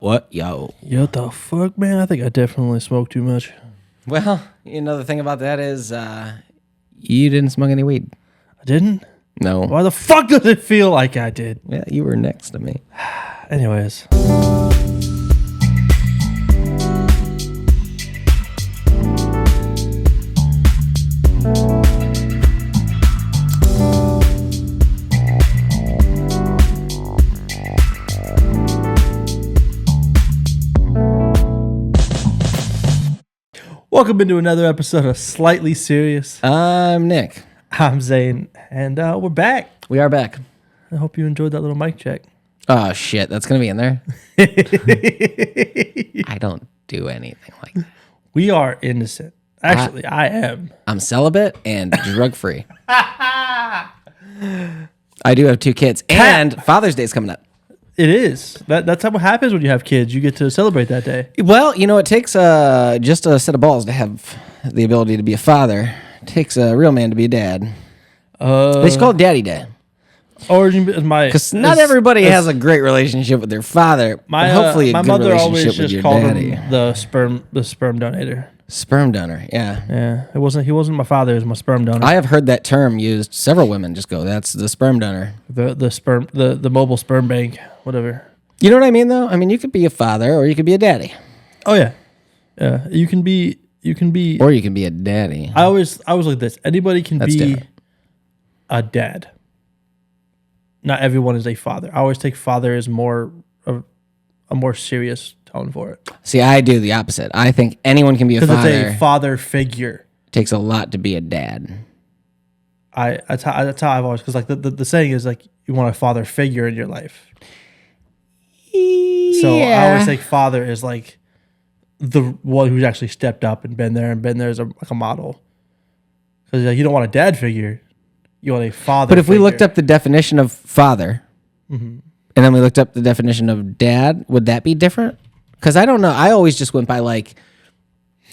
What? Yo. What the fuck, man? I think I definitely smoked too much. Well, the thing about that is you didn't smoke any weed. I didn't? No. Why the fuck does it feel like I did? Yeah, you were next to me. Anyways. Welcome into another episode of Slightly Serious. I'm Nick. I'm Zane, and we're back. We are back. I hope you enjoyed that little mic check. Oh, shit. That's going to be in there? I don't do anything like that. We are innocent. Actually, I am. I'm celibate and drug-free. I do have 2 kids, and Father's Day is coming up. It is. That's how it happens when you have kids. You get to celebrate that day. Well, it takes just a set of balls to have the ability to be a father. It takes a real man to be a dad. They should call it Daddy Day. Origin is my because not everybody has a great relationship with their father. But hopefully, a good relationship with your daddy. Him the sperm donator. Sperm donor, yeah. Yeah, he wasn't my father. It was my sperm donor. I have heard that term used. Several women just go, "That's the sperm donor." The mobile sperm bank, whatever. You know what I mean, though. I mean, you could be a father, or you could be a daddy. Oh yeah, yeah. You can be, or you can be a daddy. I was like this. Anybody can be different. A dad. Not everyone is a father. I always take father as more of a more serious tone for it. See, I do the opposite. I think anyone can be a father. Because it's a father figure. It takes a lot to be a dad. That's how I've always, because like the saying is like you want a father figure in your life. Yeah. So I always think father is like the one who's actually stepped up and been there as like a model. Because like, you don't want a dad figure, you want a father. But if figure. we looked up the definition of father, and then we looked up the definition of dad, would that be different? Because I don't know. I always just went by like,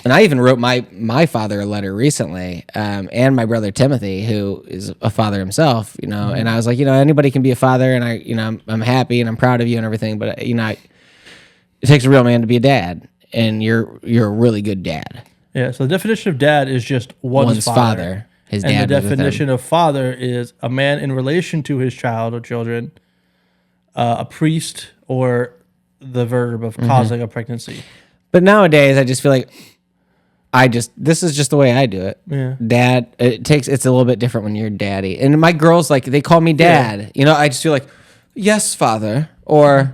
and I even wrote my father a letter recently, and my brother Timothy, who is a father himself, and I was like, anybody can be a father, and I'm happy and I'm proud of you and everything, but it takes a real man to be a dad, and you're a really good dad. Yeah. So the definition of dad is just one's father. His and dad. The definition of father is a man in relation to his child or children, a priest, or the verb of causing a pregnancy. But nowadays, I just feel like this is just the way I do it. Yeah. Dad, it's a little bit different when you're daddy. And my girls, like, they call me dad. Yeah. I just feel like, yes, father, or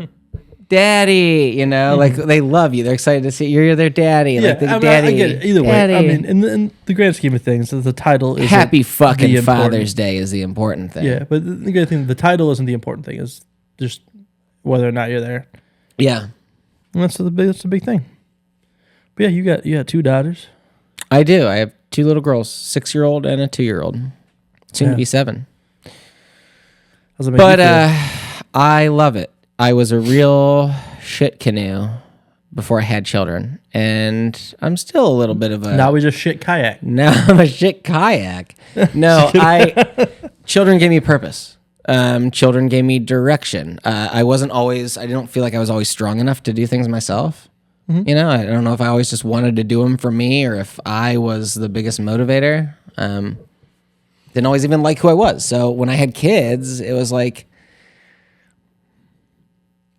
daddy, like they love you. They're excited to see you're their daddy. Yeah, like daddy. I get it. Either daddy. way, I mean, in the grand scheme of things, the title is Happy fucking Father's Day is the important thing. Yeah, but the good thing, the title isn't the important thing. It's just whether or not you're there. Yeah, and that's the big thing. But yeah, you got 2 daughters. I do. I have 2 little girls, 6-year-old and a 2-year-old. Soon to be 7. But I love it. I was a real shit canoe before I had children, and I'm still a little bit of a. Now we just shit kayak. Now I'm a shit kayak. No, children gave me purpose. Children gave me direction. I don't feel like I was always strong enough to do things myself. I don't know if I always just wanted to do them for me or if I was the biggest motivator. Didn't always even like who I was. So when I had kids, it was like,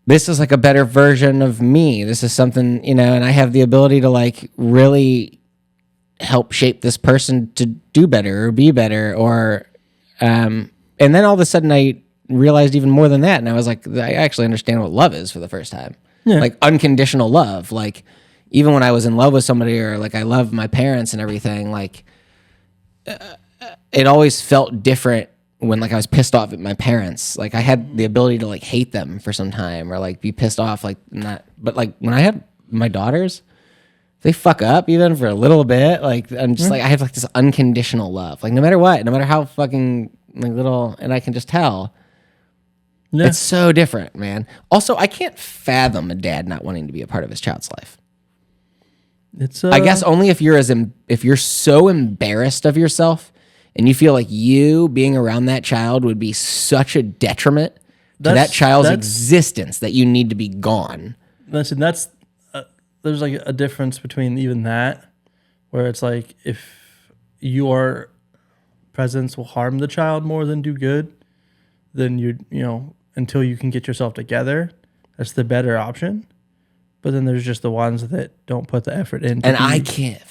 this is like a better version of me. This is something, and I have the ability to like really help shape this person to do better or be better and then all of a sudden I realized even more than that. And I was like, I actually understand what love is for the first time. Yeah. Like unconditional love. Like even when I was in love with somebody or like I love my parents and everything, like it always felt different when like I was pissed off at my parents. Like I had the ability to like hate them for some time or like be pissed off, like not, but like when I had my daughters, they fuck up even for a little bit. Like I'm just like, I have like this unconditional love. Like no matter what, no matter how fucking like little, and I can just tell. Yeah. It's so different, man. Also, I can't fathom a dad not wanting to be a part of his child's life. It's I guess only if you're so embarrassed of yourself and you feel like you being around that child would be such a detriment to that child's existence that you need to be gone. Listen, that's there's like a difference between even that, where it's like if your presence will harm the child more than do good, then until you can get yourself together, that's the better option. But then there's just the ones that don't put the effort in. And I can't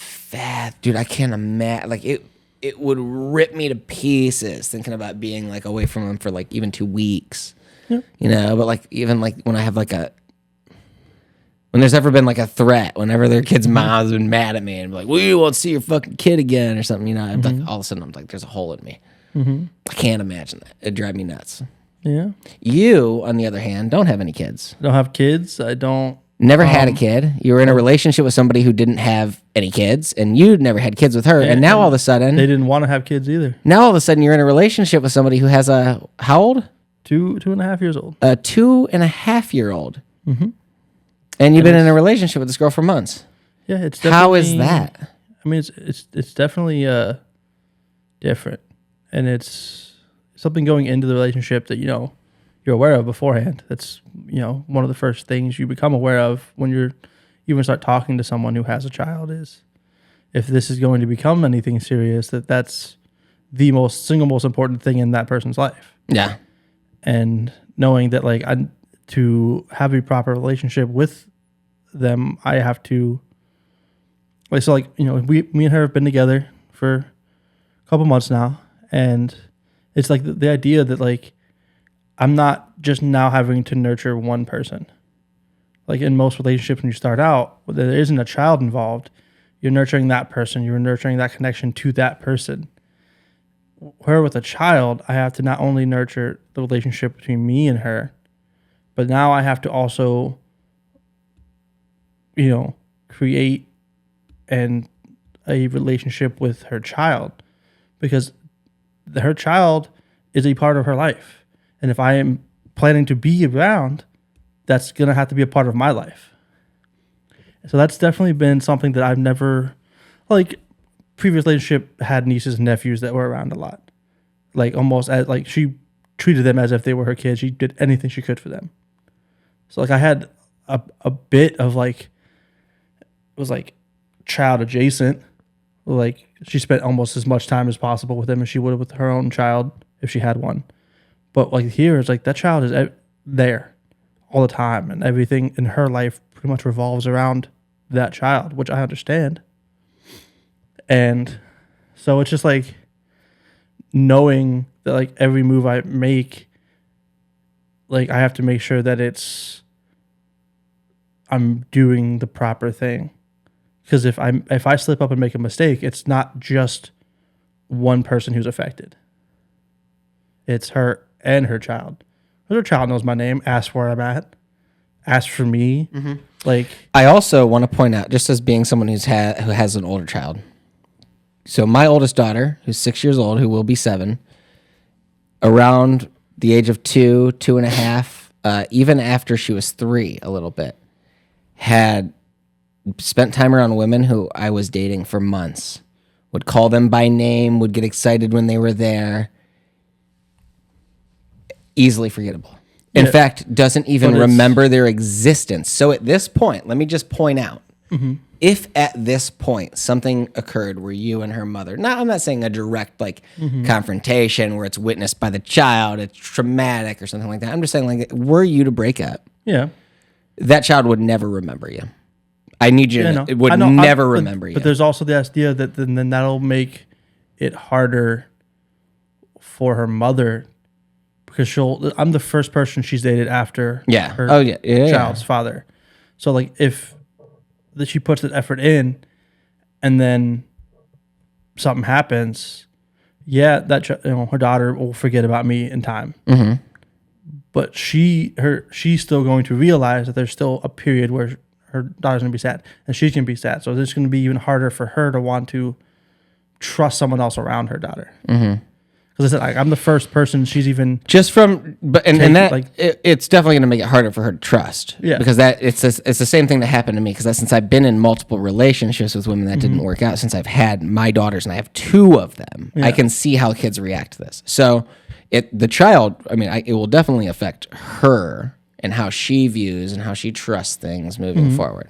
dude, I can't imagine, like it would rip me to pieces thinking about being like away from them for like even 2 weeks. Yeah. But like even like when I have like when there's ever been like a threat, whenever their kid's mom's been mad at me and be like, we won't see your fucking kid again or something, like all of a sudden I'm like, there's a hole in me. I can't imagine that. It'd drive me nuts. Yeah. You, on the other hand, don't have any kids. I don't have kids. I don't. Never had a kid. You were in a relationship with somebody who didn't have any kids, and you never had kids with her. And now all of a sudden, they didn't want to have kids either. Now all of a sudden, you're in a relationship with somebody who has how old? 2.5 years old. A 2.5-year-old. And you've been in a relationship with this girl for months. Yeah, it's definitely, how is that? I mean, it's definitely different, and it's something going into the relationship that you're aware of beforehand. That's one of the first things you become aware of when you even start talking to someone who has a child is if this is going to become anything serious, that's the single most important thing in that person's life. Yeah. And knowing that to have a proper relationship with them, I have to me and her have been together for a couple months now, and it's like the idea that I'm not just now having to nurture one person. Like in most relationships, when you start out, there isn't a child involved. You're nurturing that person. You're nurturing that connection to that person. Where with a child, I have to not only nurture the relationship between me and her, but now I have to also, create a relationship with her child, because her child is a part of her life. And if I am planning to be around, that's going to have to be a part of my life. So that's definitely been something that I've never, previous relationship had nieces and nephews that were around a lot. Almost as, she treated them as if they were her kids. She did anything she could for them. So, I had a bit of, it was, child adjacent. She spent almost as much time as possible with them as she would have with her own child if she had one. But here, it's that child is there all the time, and everything in her life pretty much revolves around that child, which I understand. And so it's just knowing that every move I make, I have to make sure that I'm doing the proper thing. Because if I slip up and make a mistake, it's not just one person who's affected. It's her and her child. Her child knows my name, asks where I'm at, asks for me. Mm-hmm. I also want to point out, just as being someone who has an older child. So my oldest daughter, who's 6 years old, who will be 7, around the age of 2.5, even after she was 3, a little bit, had spent time around women who I was dating for months, would call them by name, would get excited when they were there. Easily forgettable. In fact, doesn't even remember their existence. So at this point, let me just point out, if at this point something occurred where you and her mother, I'm not saying a direct confrontation where it's witnessed by the child, it's traumatic or something like that. I'm just saying were you to break up, that child would never remember you. I need you to, it would never remember you. But there's also the idea that then that'll make it harder for her mother, because I'm the first person she's dated after her child's father. So if she puts that effort in and then something happens, her daughter will forget about me in time. Mm-hmm. But she's still going to realize that there's still a period where her daughter's going to be sad and she's going to be sad. So it's going to be even harder for her to want to trust someone else around her daughter. Mm-hmm. Because I said, I'm the first person she's even just from, but and that it's definitely going to make it harder for her to trust. Yeah, because it's the same thing that happened to me. Because since I've been in multiple relationships with women that didn't work out, since I've had my daughters and I have 2 of them, I can see how kids react to this. So the child, it will definitely affect her and how she views and how she trusts things moving forward.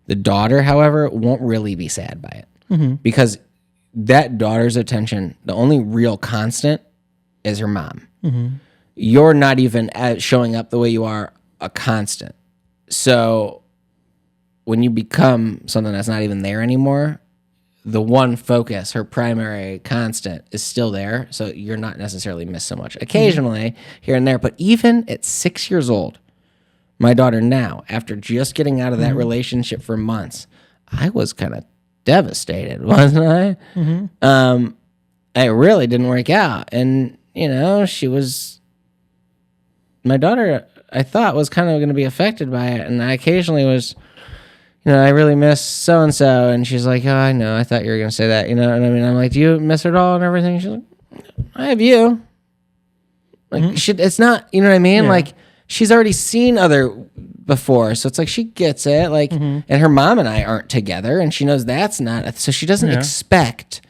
The daughter, however, won't really be sad by it because that daughter's attention, the only real constant is her mom. You're not even showing up the way you are a constant. So when you become something that's not even there anymore, the one focus, her primary constant, is still there. So you're not necessarily missed so much. Occasionally, here and there. But even at 6 years old, my daughter now, after just getting out of that relationship for months, I was kind of devastated, wasn't I? It really didn't work out. And, you know, my daughter, I thought, was kind of going to be affected by it. And I occasionally was, you know, I really miss so-and-so. And she's like, oh, I know. I thought you were going to say that. You know what I mean? I'm like, do you miss her at all and everything? She's like, I have you. Like, it's not, you know what I mean? Yeah. Like, she's already seen other before. So it's like, she gets it. Like, and her mom and I aren't together. And she knows that's not, so she doesn't expect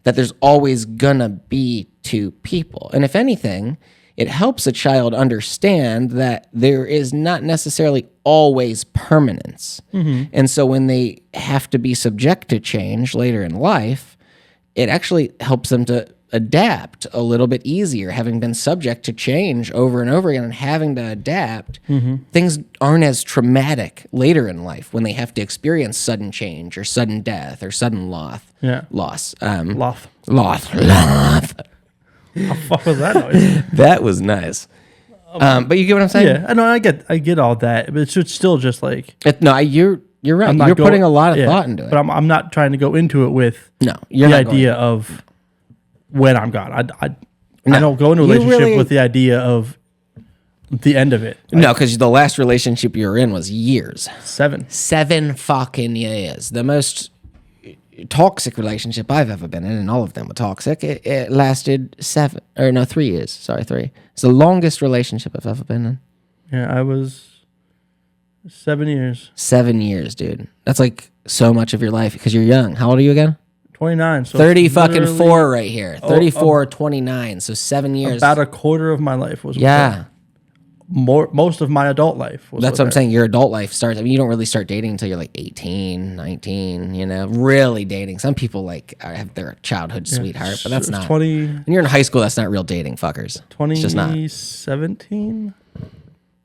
that there's always going to be two people. And if anything, it helps a child understand that there is not necessarily always permanence. And so when they have to be subject to change later in life, it actually helps them to adapt a little bit easier. Having been subject to change over and over again and having to adapt, things aren't as traumatic later in life when they have to experience sudden change or sudden death or sudden loss. Loss. How fuck was that noise? That was nice. But you get what I'm saying? Yeah, I know. I get all that, but it's still just like you're right. You're putting a lot of thought into it. But I'm not trying to go into it with the idea of when I'm gone. I don't go into a relationship with the idea of the end of it. Like, no, because the last relationship you were in was years. 7 fucking years. The most toxic relationship I've ever been in, and all of them were toxic. It lasted 3 years. Sorry, 3. It's the longest relationship I've ever been in. Yeah, I was 7 years. 7 years, dude. That's like so much of your life because you're young. How old are you again? 29. So 30 fucking 4 right here. 34, 29. So 7 years. About a quarter of my life was with her. Most of my adult life was That's what I'm saying. Your adult life starts. I mean, you don't really start dating until you're like 18, 19, you know, really dating. Some people like have their childhood sweetheart, but that's not. 20. When you're in high school, that's not real dating, fuckers. 2017.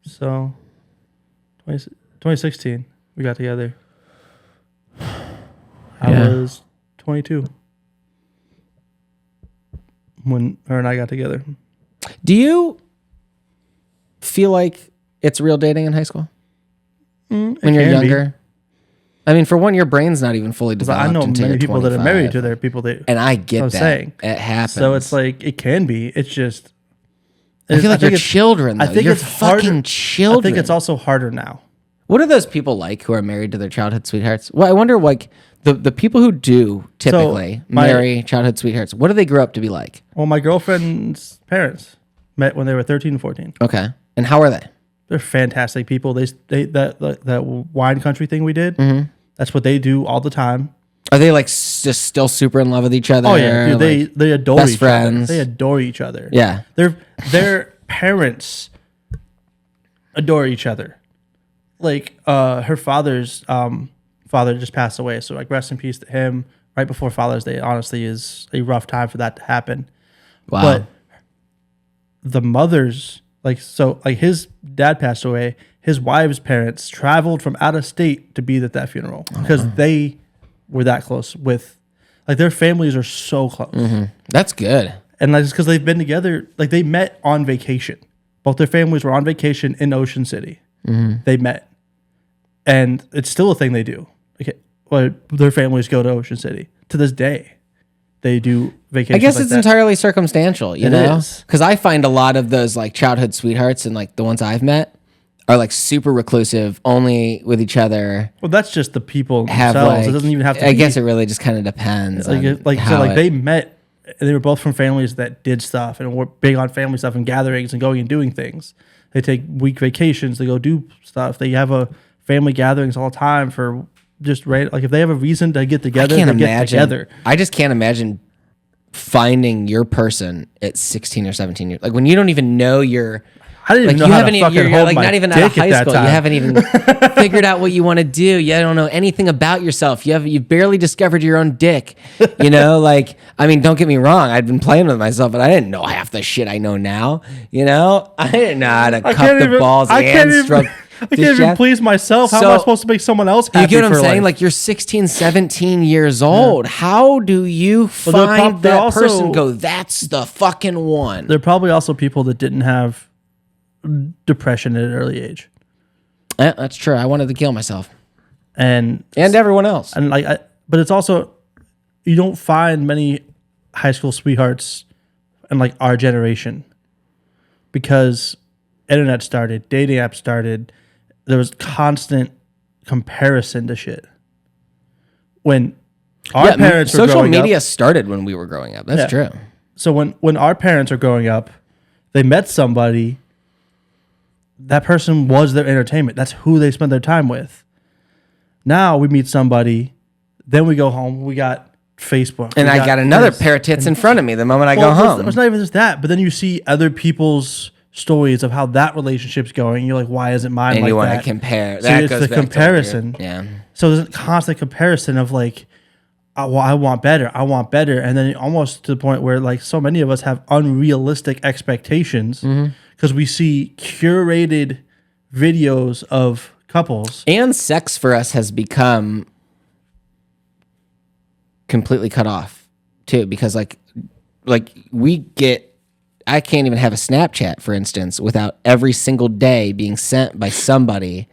So 2016, we got together. I was 22 when her and I got together. Do you feel like it's real dating in high school when you're younger? I mean, for one, your brain's not even fully developed. I know until many people 25. that are married to their people that, and I get that. Saying. It happens. So it's like it can be. It's just. I feel like you're children. Though. I think you're it's fucking harder. children. I think it's also harder now. What are those people like who are married to their childhood sweethearts? Well, I wonder, like the people who do typically marry childhood sweethearts. What do they grow up to be like? Well, my girlfriend's parents met when they were 13 and 14. Okay. And how are they? They're fantastic people. They that wine country thing we did. That's what they do all the time. Are they like just still super in love with each other? Oh yeah, dude, they adore best each friends. other. They adore each other. Yeah, their parents adore each other. Like her father's father just passed away, so like rest in peace to him. Right before Father's Day, honestly, is a rough time for that to happen. Wow. But the mothers. Like his dad passed away. His wife's parents traveled from out of state to be at that funeral because they were that close with, like their families are so close. That's good. And like, just because they've been together, like they met on vacation. Both their families were on vacation in Ocean City. They met, and it's still a thing they do. Okay, well, their families go to Ocean City to this day. They do vacations. I guess like it's that. entirely circumstantial, you know? Because I find a lot of those like childhood sweethearts and like the ones I've met are like super reclusive, only with each other. Well, that's just the people themselves. It doesn't even have to. I guess it really just kind of depends. They met. And they were both from families that did stuff and were big on family stuff and gatherings and going and doing things. They take week vacations. They go do stuff. They have a family gatherings all the time for. Just right, like if they have a reason to get together, they get together. I just can't imagine finding your person at 16 or 17 years. Like when you don't even know I didn't even know you how haven't to even, fucking you're hold like my not even out of dick at high that school. time. You haven't even figured out what you want to do. You don't know anything about yourself. You've barely discovered your own dick. You know, like, I mean, don't get me wrong. I'd been playing with myself, but I didn't know half the shit I know now. You know, I didn't know how to cup the balls and stroke. I can't even please myself. How am I supposed to make someone else happy? You get what I'm saying? Life? Like, you're 16, 17 years old. Yeah. How do you find that person go, that's the fucking one? There are probably also people that didn't have depression at an early age. Yeah, that's true. I wanted to kill myself. And everyone else. And but it's also, you don't find many high school sweethearts in like our generation, because internet started, dating apps started. There was constant comparison to shit. When our parents were social growing media up, started when we were growing up. That's true. So when our parents are growing up, they met somebody. That person was their entertainment. That's who they spent their time with. Now we meet somebody, then we go home. We got Facebook, and I got another pair of tits in front of me the moment I go home. It's not even just that, but then you see other people's stories of how that relationship's going. You're like, why isn't mine and like that? And you want to compare. So it's the comparison. Yeah. So there's a constant comparison of like, I want better. I want better. And then almost to the point where like so many of us have unrealistic expectations because we see curated videos of couples. And sex for us has become completely cut off too, because like I can't even have a Snapchat, for instance, without every single day being sent by somebody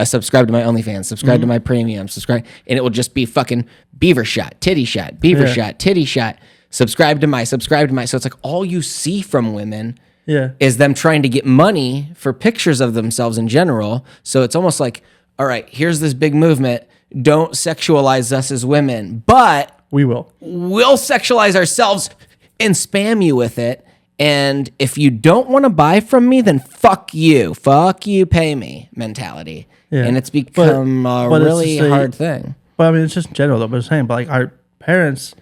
subscribe to my OnlyFans, subscribe to my premium, subscribe, and it will just be fucking beaver shot, titty shot, beaver shot, titty shot, subscribe to my. So it's like all you see from women is them trying to get money for pictures of themselves in general. So it's almost like, all right, here's this big movement. Don't sexualize us as women, but we'll sexualize ourselves and spam you with it. And if you don't want to buy from me, then fuck you, pay me mentality. Yeah. And it's become a really hard thing. But I mean, it's just in general though. But I'm saying, but like our parents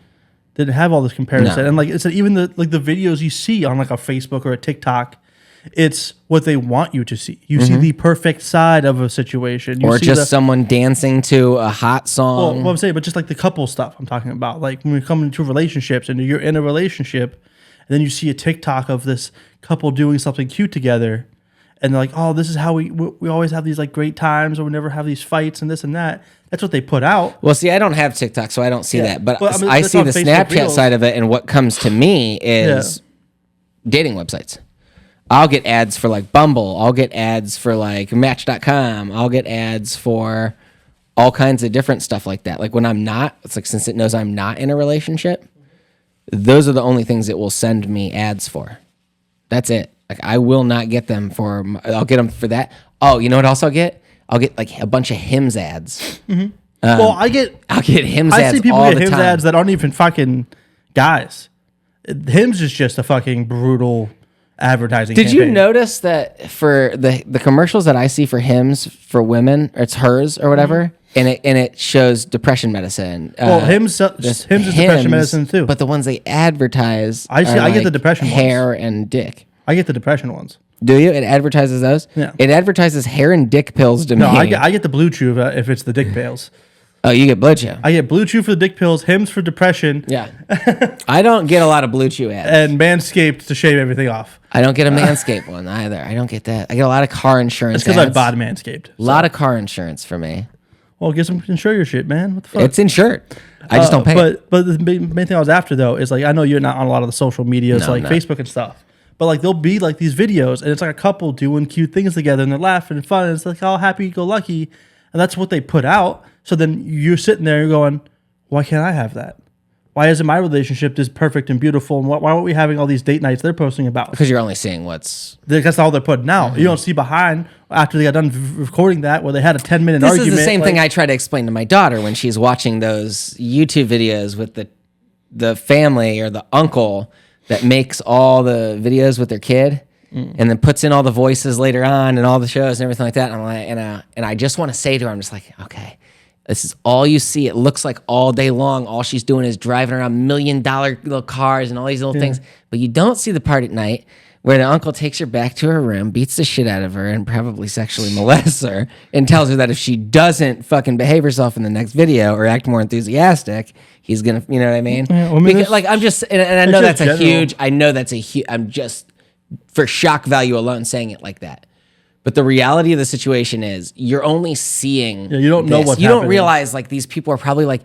didn't have all this comparison, and like it's even the videos you see on like a Facebook or a TikTok, it's what they want you to see. You see the perfect side of a situation, or just someone dancing to a hot song. Well, what I'm saying, but just like the couple stuff I'm talking about, like when we come into relationships and you're in a relationship. And then you see a TikTok of this couple doing something cute together, and they're like, "Oh, this is how we always have these like great times, or we never have these fights and this and that." That's what they put out. Well, see, I don't have TikTok, so I don't see that. But I mean, I see the Facebook Snapchat side of it, and what comes to me is dating websites. I'll get ads for like Bumble. I'll get ads for like Match.com. I'll get ads for all kinds of different stuff like that. Like when I'm not, it's like since it knows I'm not in a relationship. Those are the only things it will send me ads for. That's it. Like I will not get them for. I'll get them for that. Oh, you know what else I'll get? I'll get like a bunch of Hims ads. Well, I'll get Hims ads. I see people all get the Hims time. ads that aren't even fucking guys. Hims is just a fucking brutal advertising. Did campaign. you notice that for the commercials that I see for Hims for women, or it's hers or whatever? And it shows depression medicine. Well, Hims is depression medicine too. But the ones they advertise, I get the depression hair ones. and dick. I get the depression ones. Do you? It advertises those. Yeah. It advertises hair and dick pills to me. No, I get the Blue Chew if it's the dick pills. Oh, you get Blue Chew. I get Blue Chew for the dick pills, Hims for depression. Yeah. I don't get a lot of Blue Chew ads. And Manscaped to shave everything off. I don't get a Manscaped one either. I don't get that. I get a lot of car insurance. It's because I bought Manscaped. A lot of car insurance for me. Well, get some insure your shit, man. What the fuck? It's insured. I just don't pay. But the main thing I was after though is like I know you're not on a lot of the social medias like Facebook and stuff. But like there'll be like these videos and it's like a couple doing cute things together and they're laughing and fun and it's like all happy go lucky and that's what they put out. So then you're sitting there going, why can't I have that? Why isn't my relationship this perfect and beautiful? And why aren't we having all these date nights they're posting about? Because you're only seeing what's... That's all they're putting out. You don't see behind after they got done recording that where they had a 10-minute argument. This is the same thing I try to explain to my daughter when she's watching those YouTube videos with the family or the uncle that makes all the videos with their kid and then puts in all the voices later on and all the shows and everything like that. And I'm like, and I just want to say to her, I'm just like, okay, this is all you see. It looks like all day long, all she's doing is driving around $1 million little cars and all these little things. But you don't see the part at night where the uncle takes her back to her room, beats the shit out of her, and probably sexually molests her, and tells her that if she doesn't fucking behave herself in the next video or act more enthusiastic, he's gonna, you know what I mean? Yeah, well, I mean, Because, like, I'm just, and I know just that's a general. huge, I know that's a huge, I'm just, for shock value alone, saying it like that. But the reality of the situation is, you're only seeing. Yeah, you don't know this. what's You don't happening. realize, like, these people are probably like,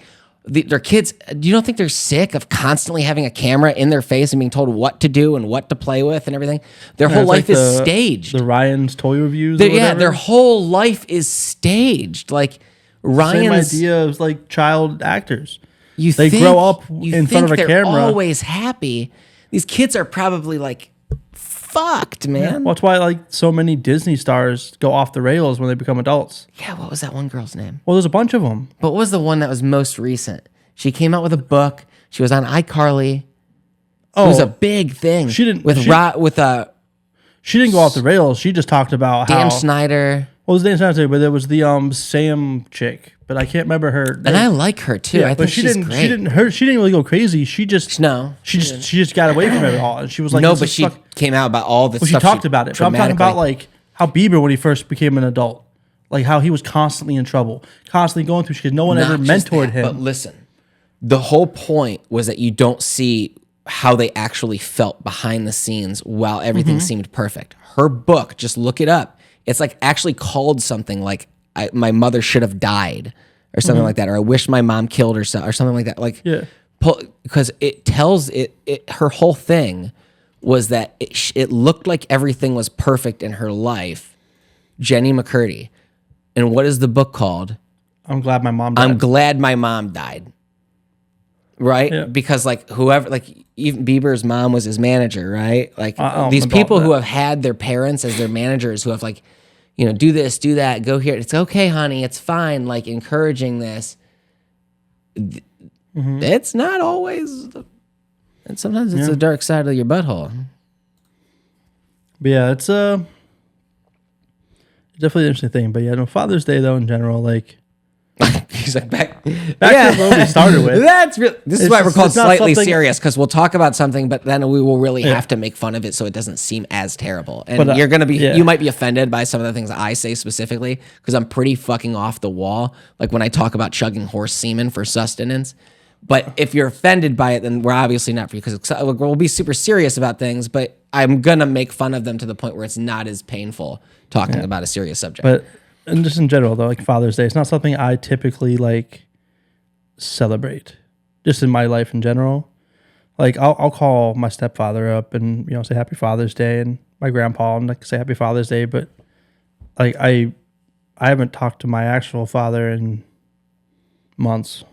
their kids. You don't think they're sick of constantly having a camera in their face and being told what to do and what to play with and everything? Their whole It's life like is staged. The Ryan's toy reviews. Or Yeah, whatever. their whole life is staged. Like Same Ryan's. idea as like child actors. You They think, grow up you in front think of a they're camera. always happy. These kids are probably like fucked, man. Well, that's why like so many Disney stars go off the rails when they become adults. Yeah, what was that one girl's name? Well, there's a bunch of them. But what was the one that was most recent? She came out with a book. She was on iCarly. Oh, It was a big thing. She didn't- with she- She didn't go off the rails. She just talked about Dan how. Snyder, Well, it was Dan Snyder, but there was the Sam chick, but I can't remember her. and I like her too. I but think she she's didn't. great. She didn't really go crazy. She just No, She just got away from it all, and she was like, no, this but is she fuck- came out about all the Well, she stuff. talked about it. But I'm talking about dramatically- like how Bieber, when he first became an adult, like how he was constantly in trouble, constantly going through shit. 'Cause no one ever Not just mentored that, But him. listen, the whole point was that you don't see how they actually felt behind the scenes while everything Mm-hmm. seemed perfect. Her book, just look it up. It's like actually called something like "My Mother Should Have Died" or something like that, or "I Wish My Mom Killed Herself" or something like that. Like, Yeah. because it tells it. Her whole thing was that it looked like everything was perfect in her life. Jenny McCurdy, and what is the book called? I'm glad my mom died. I'm glad my mom died. Right? Yeah. Because like whoever, like even Bieber's mom was his manager, right? Like I don't these know people about who that. have had their parents as their managers, who have like, you know, do this, do that, go here. It's okay, honey. It's fine. Like encouraging this. It's not always, and sometimes it's the dark side of your butthole. But yeah, it's definitely an interesting thing. But yeah, no, Father's Day though in general, like He's like back to what we started with. That's real. This is It's why we're just- called it's not slightly something- serious, because we'll talk about something, but then we will really have to make fun of it so it doesn't seem as terrible. And But, you're gonna be, yeah. you might be offended by some of the things I say specifically, because I'm pretty fucking off the wall. Like when I talk about chugging horse semen for sustenance. But if you're offended by it, then we're obviously not for you, because we'll be super serious about things. But I'm gonna make fun of them to the point where it's not as painful talking about a serious subject. But and just in general though, like Father's Day, it's not something I typically like celebrate. Just in my life in general, like I'll call my stepfather up and say Happy Father's Day, and my grandpa and like say Happy Father's Day. But like I haven't talked to my actual father in months.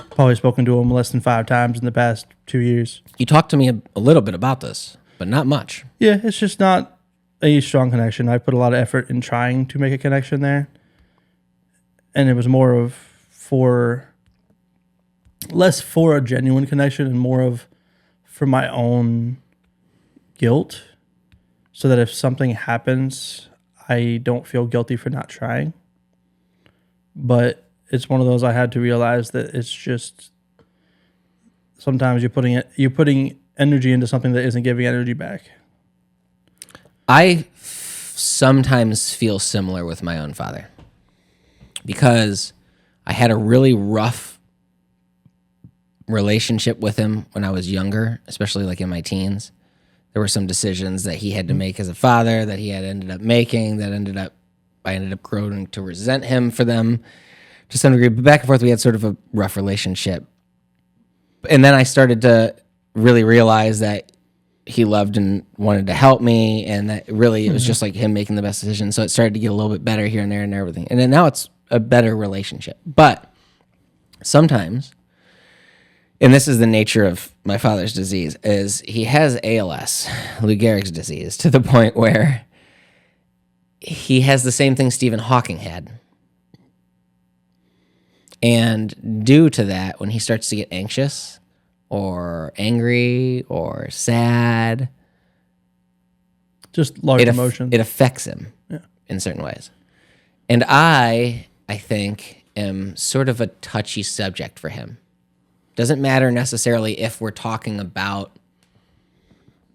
Probably spoken to him less than 5 times in the past 2 years. You talked to me a little bit about this, but not much. Yeah, it's just not a strong connection. I put a lot of effort in trying to make a connection there. And it was more of less for a genuine connection and more of for my own guilt. So that if something happens, I don't feel guilty for not trying. But it's one of those I had to realize that it's just sometimes you're putting energy into something that isn't giving energy back. I sometimes feel similar with my own father, because I had a really rough relationship with him when I was younger, especially like in my teens. There were some decisions that he had to make as a father that he had ended up making that I ended up growing to resent him for them to some degree. But back and forth, we had sort of a rough relationship. And then I started to really realize that he loved and wanted to help me, and that really it was just like him making the best decision. So it started to get a little bit better here and there and everything. And then now it's a better relationship. But sometimes, and this is the nature of my father's disease, is he has ALS, Lou Gehrig's disease, to the point where he has the same thing Stephen Hawking had. And due to that, when he starts to get anxious or angry or sad, Just large emotions. it affects him in certain ways. And I think, am sort of a touchy subject for him. Doesn't matter necessarily if we're talking about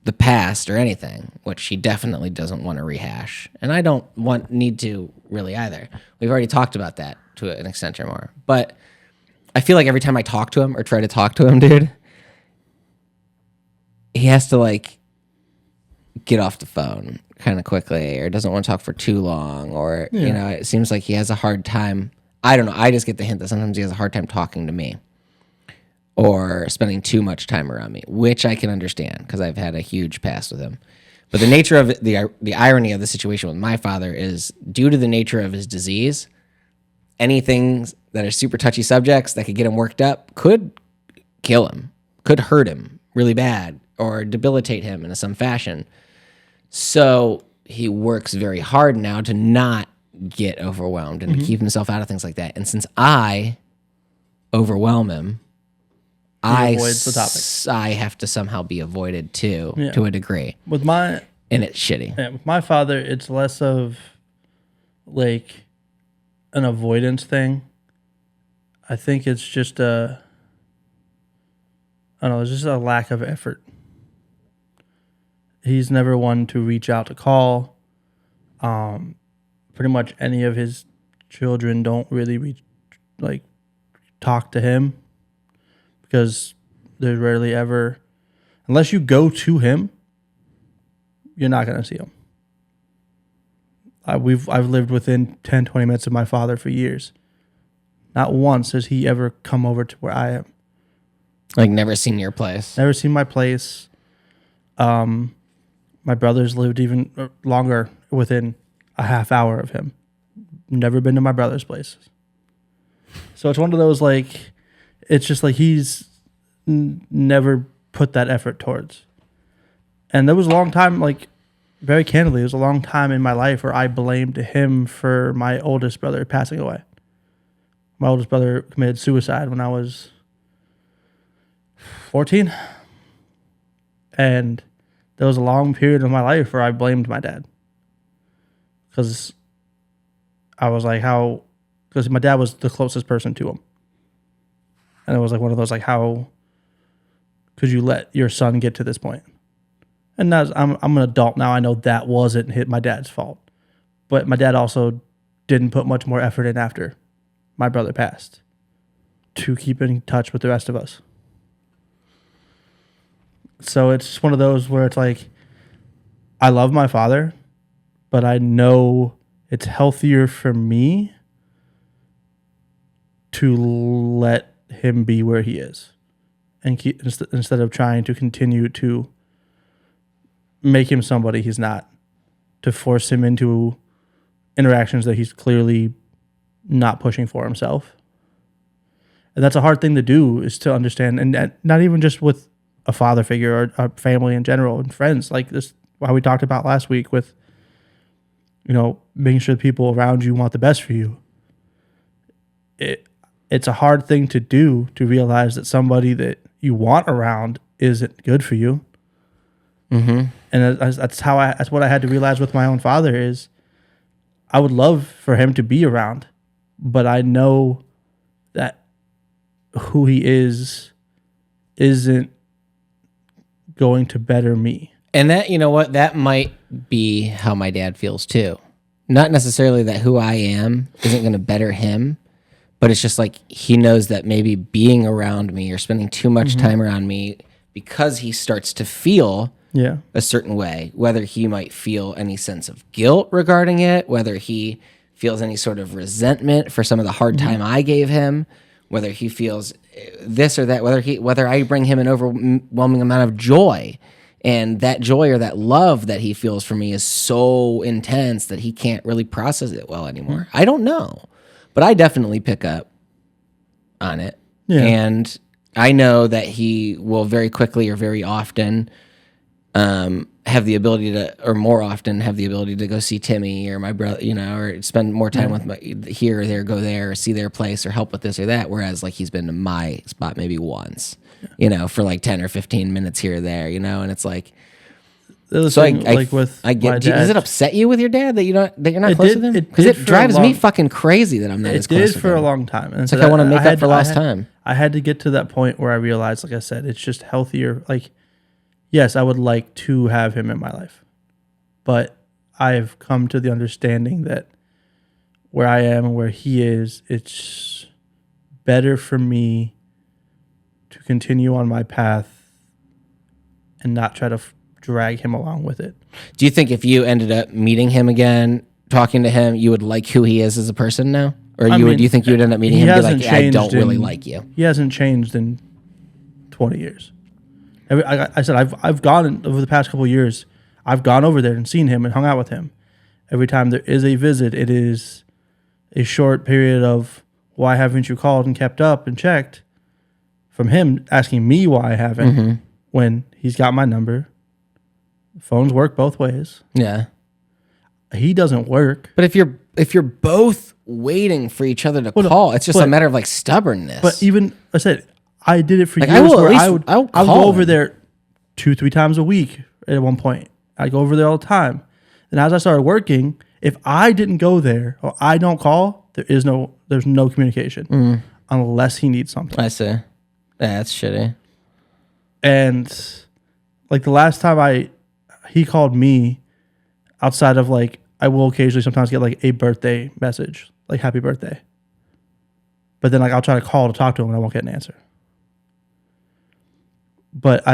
the past or anything, which he definitely doesn't want to rehash. And I don't need to really either. We've already talked about that to an extent or more. But I feel like every time I talk to him or try to talk to him, dude, he has to like get off the phone kind of quickly or doesn't want to talk for too long or, you know, it seems like he has a hard time. I don't know. I just get the hint that sometimes he has a hard time talking to me or spending too much time around me, which I can understand because I've had a huge past with him. But the nature of it, the irony of the situation with my father is due to the nature of his disease, anything that are super touchy subjects that could get him worked up could kill him, could hurt him really bad or debilitate him in some fashion. So he works very hard now to not get overwhelmed and to keep himself out of things like that. And since I overwhelm him, I have to somehow be avoided too, to a degree. And it's shitty. Yeah, with my father, it's less of like an avoidance thing. I think it's just I don't know, it's just a lack of effort. He's never one to reach out to call. Pretty much any of his children don't really talk to him because there's rarely ever, unless you go to him, you're not going to see him. I've lived within 10, 20 minutes of my father for years. Not once has he ever come over to where I am. Like never seen your place. Never seen my place. My brothers lived even longer within a half hour of him. Never been to my brother's places. So it's one of those like, it's just like he's never put that effort towards. And there was a long time, like very candidly, there was a long time in my life where I blamed him for my oldest brother passing away. My oldest brother committed suicide when I was 14. And there was a long period of my life where I blamed my dad. Because I was like, because my dad was the closest person to him. And it was like one of those, like, how could you let your son get to this point? And now I'm an adult now. I know that wasn't my dad's fault. But my dad also didn't put much more effort in after my brother passed to keep in touch with the rest of us. So it's just one of those where it's like, I love my father, but I know it's healthier for me to let him be where he is and keep, instead of trying to continue to make him somebody he's not, to force him into interactions that he's clearly not pushing for himself. And that's a hard thing to do, is to understand, and not even just with a father figure or a family in general and friends, like this, how we talked about last week with, you know, making sure the people around you want the best for you. It's a hard thing to do, to realize that somebody that you want around isn't good for you. Mm-hmm. And that's what I had to realize with my own father is I would love for him to be around, but I know that who he is isn't going to better me. And that, you know what, that might be how my dad feels too. Not necessarily that who I am isn't going to better him, but it's just like he knows that maybe being around me or spending too much time around me, because he starts to feel a certain way, whether he might feel any sense of guilt regarding it, whether he feels any sort of resentment for some of the hard time I gave him, whether he feels this or that, whether I bring him an overwhelming amount of joy, and that joy or that love that he feels for me is so intense that he can't really process it well anymore. I don't know, but I definitely pick up on it. Yeah. And I know that he will very quickly or very often have the ability to, or more often have the ability to go see Timmy or my brother, you know, or spend more time with my, here or there, go there, or see their place or help with this or that. Whereas like he's been to my spot maybe once, you know, for like 10 or 15 minutes here or there, you know, and it's like, so I get, does it upset you with your dad that you're not close with him? Because it drives me fucking crazy that I'm not as close with him. It did for a long time. And it's like I want to make up for lost time. I had to get to that point where I realized, like I said, it's just healthier. Like, yes, I would like to have him in my life. But I've come to the understanding that where I am and where he is, it's better for me to continue on my path and not try to drag him along with it. Do you think if you ended up meeting him again, talking to him, you would like who he is as a person now? Or do you think you would end up meeting him and be like, I don't really like you? He hasn't changed in 20 years. I said, I've gone over the past couple of years, I've gone over there and seen him and hung out with him. Every time there is a visit, it is a short period of, why haven't you called and kept up and checked? From him asking me why I haven't, when he's got my number. Phones work both ways. Yeah. He doesn't work. But if you're both waiting for each other to call, it's just a matter of like stubbornness. But even I said I did it for like, years. I would go over there 2-3 times a week at one point. I go over there all the time. And as I started working, if I didn't go there or I don't call, there's no communication unless he needs something. I see. Yeah, that's shitty. And like the last time he called me, outside of like, I will occasionally sometimes get like a birthday message, like happy birthday. But then like I'll try to call to talk to him and I won't get an answer. But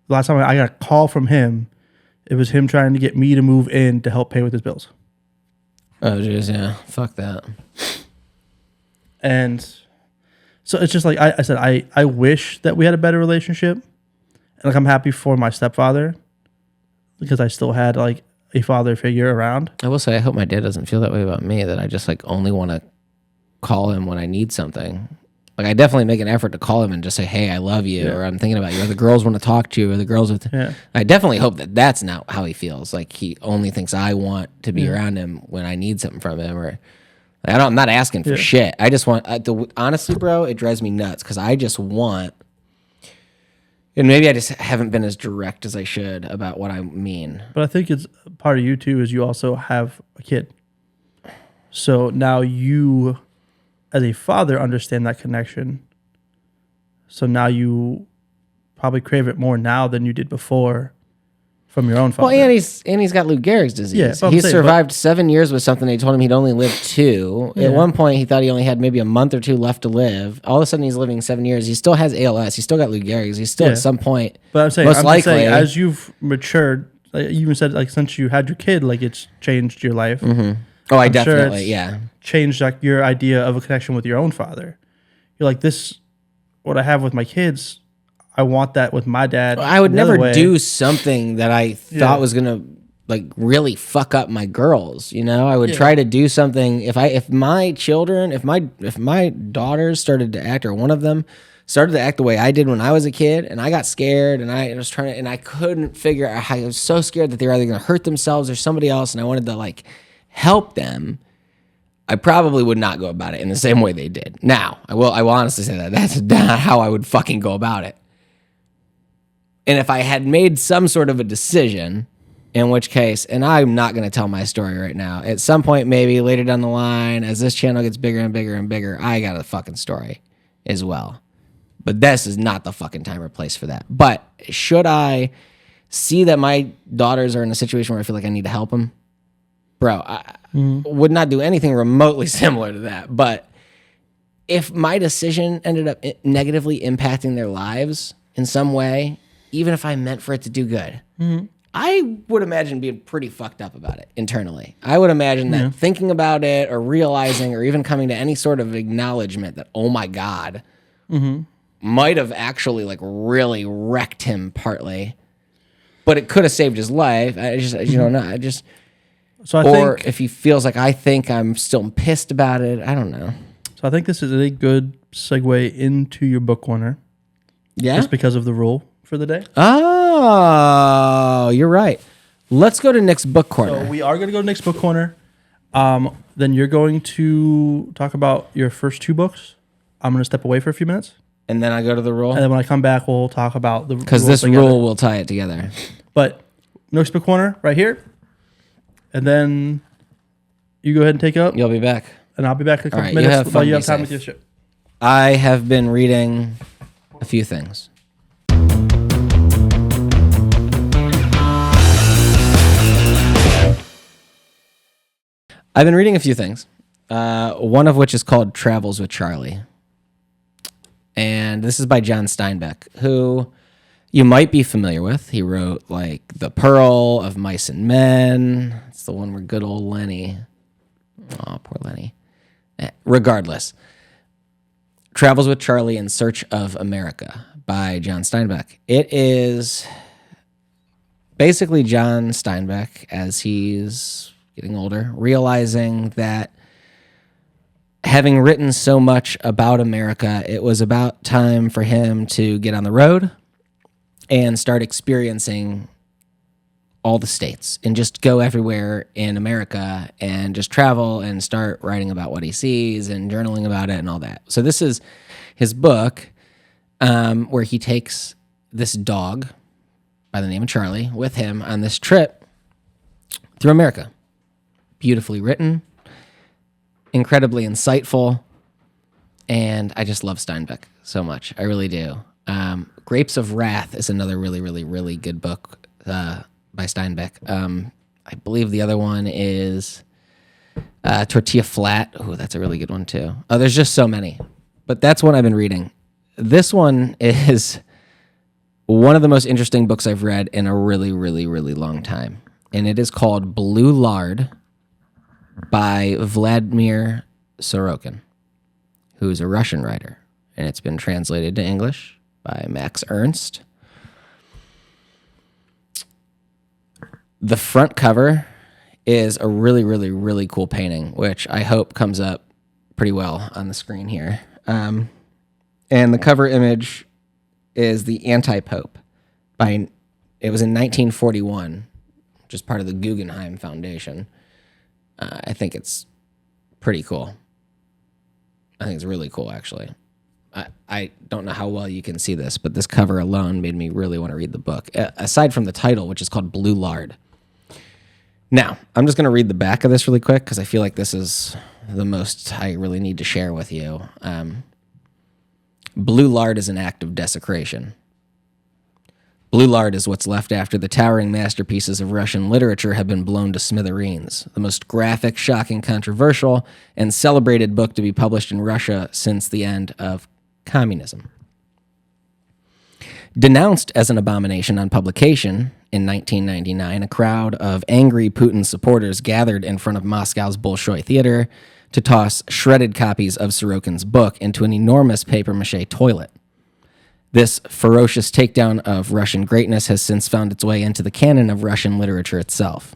last time I got a call from him, it was him trying to get me to move in to help pay with his bills. Oh jeez, yeah. Fuck that. And so it's just like I said, I wish that we had a better relationship. And like I'm happy for my stepfather because I still had like a father figure around. I will say I hope my dad doesn't feel that way about me, that I just like only want to call him when I need something. Like I definitely make an effort to call him and just say, hey, I love you, or I'm thinking about you, or the girls want to talk to you, or the girls with I definitely hope that that's not how he feels. Like he only thinks I want to be around him when I need something from him, or like, I'm not asking for shit. I just want honestly, bro, it drives me nuts because I just want, and maybe I just haven't been as direct as I should about what I mean. But I think it's part of you too is you also have a kid. So now you, as a father, understand that connection. So now you probably crave it more now than you did before from your own father. Well, and he's got Lou Gehrig's disease. Yeah, he survived 7 years with something. They told him he'd only live 2. Yeah. At one point, he thought he only had maybe a month or 2 left to live. All of a sudden, he's living 7 years. He still has ALS. He's still got Lou Gehrig's. He's still at some point. But I'm saying, most likely, as you've matured, like you even said, like since you had your kid, like it's changed your life. Mm-hmm. Oh, I definitely, changed like your idea of a connection with your own father. You're like, this, what I have with my kids, I want that with my dad. I would never do something that I thought was gonna like really fuck up my girls. You know, I would try to do something if my daughters started to act, or one of them started to act the way I did when I was a kid, and I got scared, and I was trying to, and I couldn't figure out how. I was so scared that they were either gonna hurt themselves or somebody else, and I wanted to like help them. I probably would not go about it in the same way they did. Now, I will honestly say that that's not how I would fucking go about it. And if I had made some sort of a decision, in which case, and I'm not going to tell my story right now, at some point maybe later down the line, as this channel gets bigger and bigger and bigger, I got a fucking story as well. But this is not the fucking time or place for that. But should I see that my daughters are in a situation where I feel like I need to help them? Bro, I would not do anything remotely similar to that. But if my decision ended up negatively impacting their lives in some way, even if I meant for it to do good, I would imagine being pretty fucked up about it internally. I would imagine that thinking about it or realizing or even coming to any sort of acknowledgement that, oh my God, might have actually like really wrecked him partly, but it could have saved his life. I just, you don't know. So I think if he feels like I think I'm still pissed about it, I don't know. So I think this is a good segue into your book corner. Yeah. Just because of the rule for the day. Oh, you're right. Let's go to Nick's book corner. So we are going to go to Nick's book corner. Then you're going to talk about your first 2 books. I'm going to step away for a few minutes. And then I go to the rule? And then when I come back, we'll talk about the rules. Because this rule will tie it together. But Nick's book corner right here. And then you go ahead and take it up. You'll be back. And I'll be back in a couple minutes while you have time with your shit. I have been reading a few things. I've been reading a few things, one of which is called Travels with Charlie. And this is by John Steinbeck, who you might be familiar with. He wrote like The Pearl of Mice and Men. It's the one where good old Lenny. Oh, poor Lenny. Regardless. Travels with Charlie in Search of America by John Steinbeck. It is basically John Steinbeck, as he's getting older, realizing that having written so much about America, it was about time for him to get on the road and start experiencing all the states and just go everywhere in America and just travel and start writing about what he sees and journaling about it and all that. So this is his book, where he takes this dog by the name of Charlie with him on this trip through America. Beautifully written, incredibly insightful, and I just love Steinbeck so much. I really do. Grapes of Wrath is another really, really, really good book by Steinbeck. I believe the other one is Tortilla Flat. Oh, that's a really good one too. Oh, there's just so many, but that's one I've been reading. This one is one of the most interesting books I've read in a really, really, really long time, and it is called Blue Lard by Vladimir Sorokin, who is a Russian writer, and it's been translated to English by Max Ernst. The front cover is a really, really, really cool painting, which I hope comes up pretty well on the screen here. And the cover image is the Anti-Pope. It was in 1941, which is part of the Guggenheim Foundation. I think it's pretty cool. I think it's really cool, actually. I don't know how well you can see this, but this cover alone made me really want to read the book, aside from the title, which is called Blue Lard. Now, I'm just going to read the back of this really quick because I feel like this is the most I really need to share with you. Blue lard is an act of desecration. Blue lard is what's left after the towering masterpieces of Russian literature have been blown to smithereens. The most graphic, shocking, controversial, and celebrated book to be published in Russia since the end of communism. Denounced as an abomination on publication in 1999, a crowd of angry Putin supporters gathered in front of Moscow's Bolshoi Theater to toss shredded copies of Sorokin's book into an enormous papier-mâché toilet. This ferocious takedown of Russian greatness has since found its way into the canon of Russian literature itself.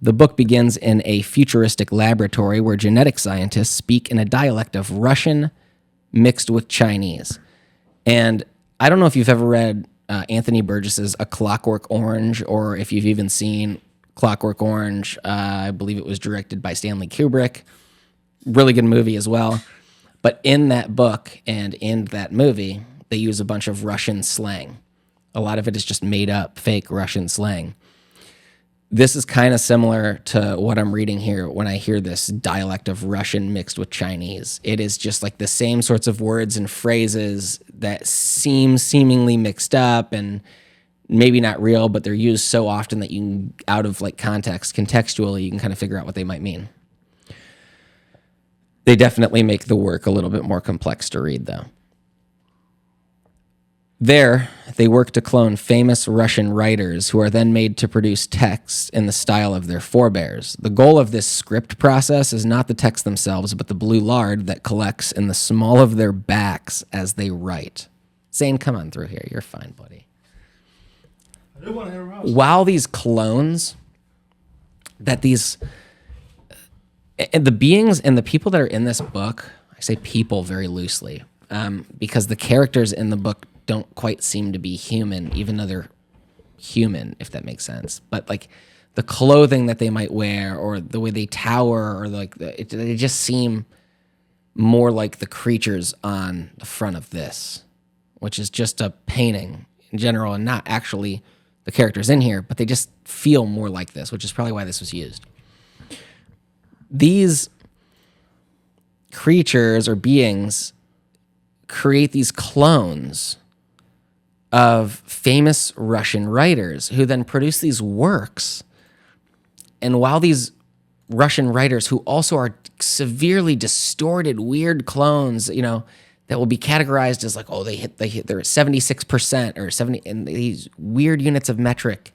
The book begins in a futuristic laboratory where genetic scientists speak in a dialect of Russian mixed with Chinese. And I don't know if you've ever read Anthony Burgess's A Clockwork Orange, or if you've even seen Clockwork Orange. I believe it was directed by Stanley Kubrick. Really good movie as well. But in that book and in that movie, they use a bunch of Russian slang. A lot of it is just made up, fake Russian slang. This is kind of similar to what I'm reading here when I hear this dialect of Russian mixed with Chinese. It is just like the same sorts of words and phrases that seem seemingly mixed up and maybe not real, but they're used so often that you can, out of like context, contextually, you can kind of figure out what they might mean. They definitely make the work a little bit more complex to read, though. There, they work to clone famous Russian writers who are then made to produce texts in the style of their forebears. The goal of this script process is not the text themselves, but the blue lard that collects in the small of their backs as they write. Zane, come on through here. You're fine, buddy. I do want to interrupt. While these clones, that these... And the beings and the people that are in this book, I say people very loosely, because the characters in the book don't quite seem to be human, even though they're human, if that makes sense. But like the clothing that they might wear, or the way they tower, or like they just seem more like the creatures on the front of this, which is just a painting in general and not actually the characters in here, but they just feel more like this, which is probably why this was used. These creatures or beings create these clones of famous Russian writers who then produce these works. And while these Russian writers who also are severely distorted, weird clones, that will be categorized as like, oh, they're at 76% or 70, and these weird units of metric,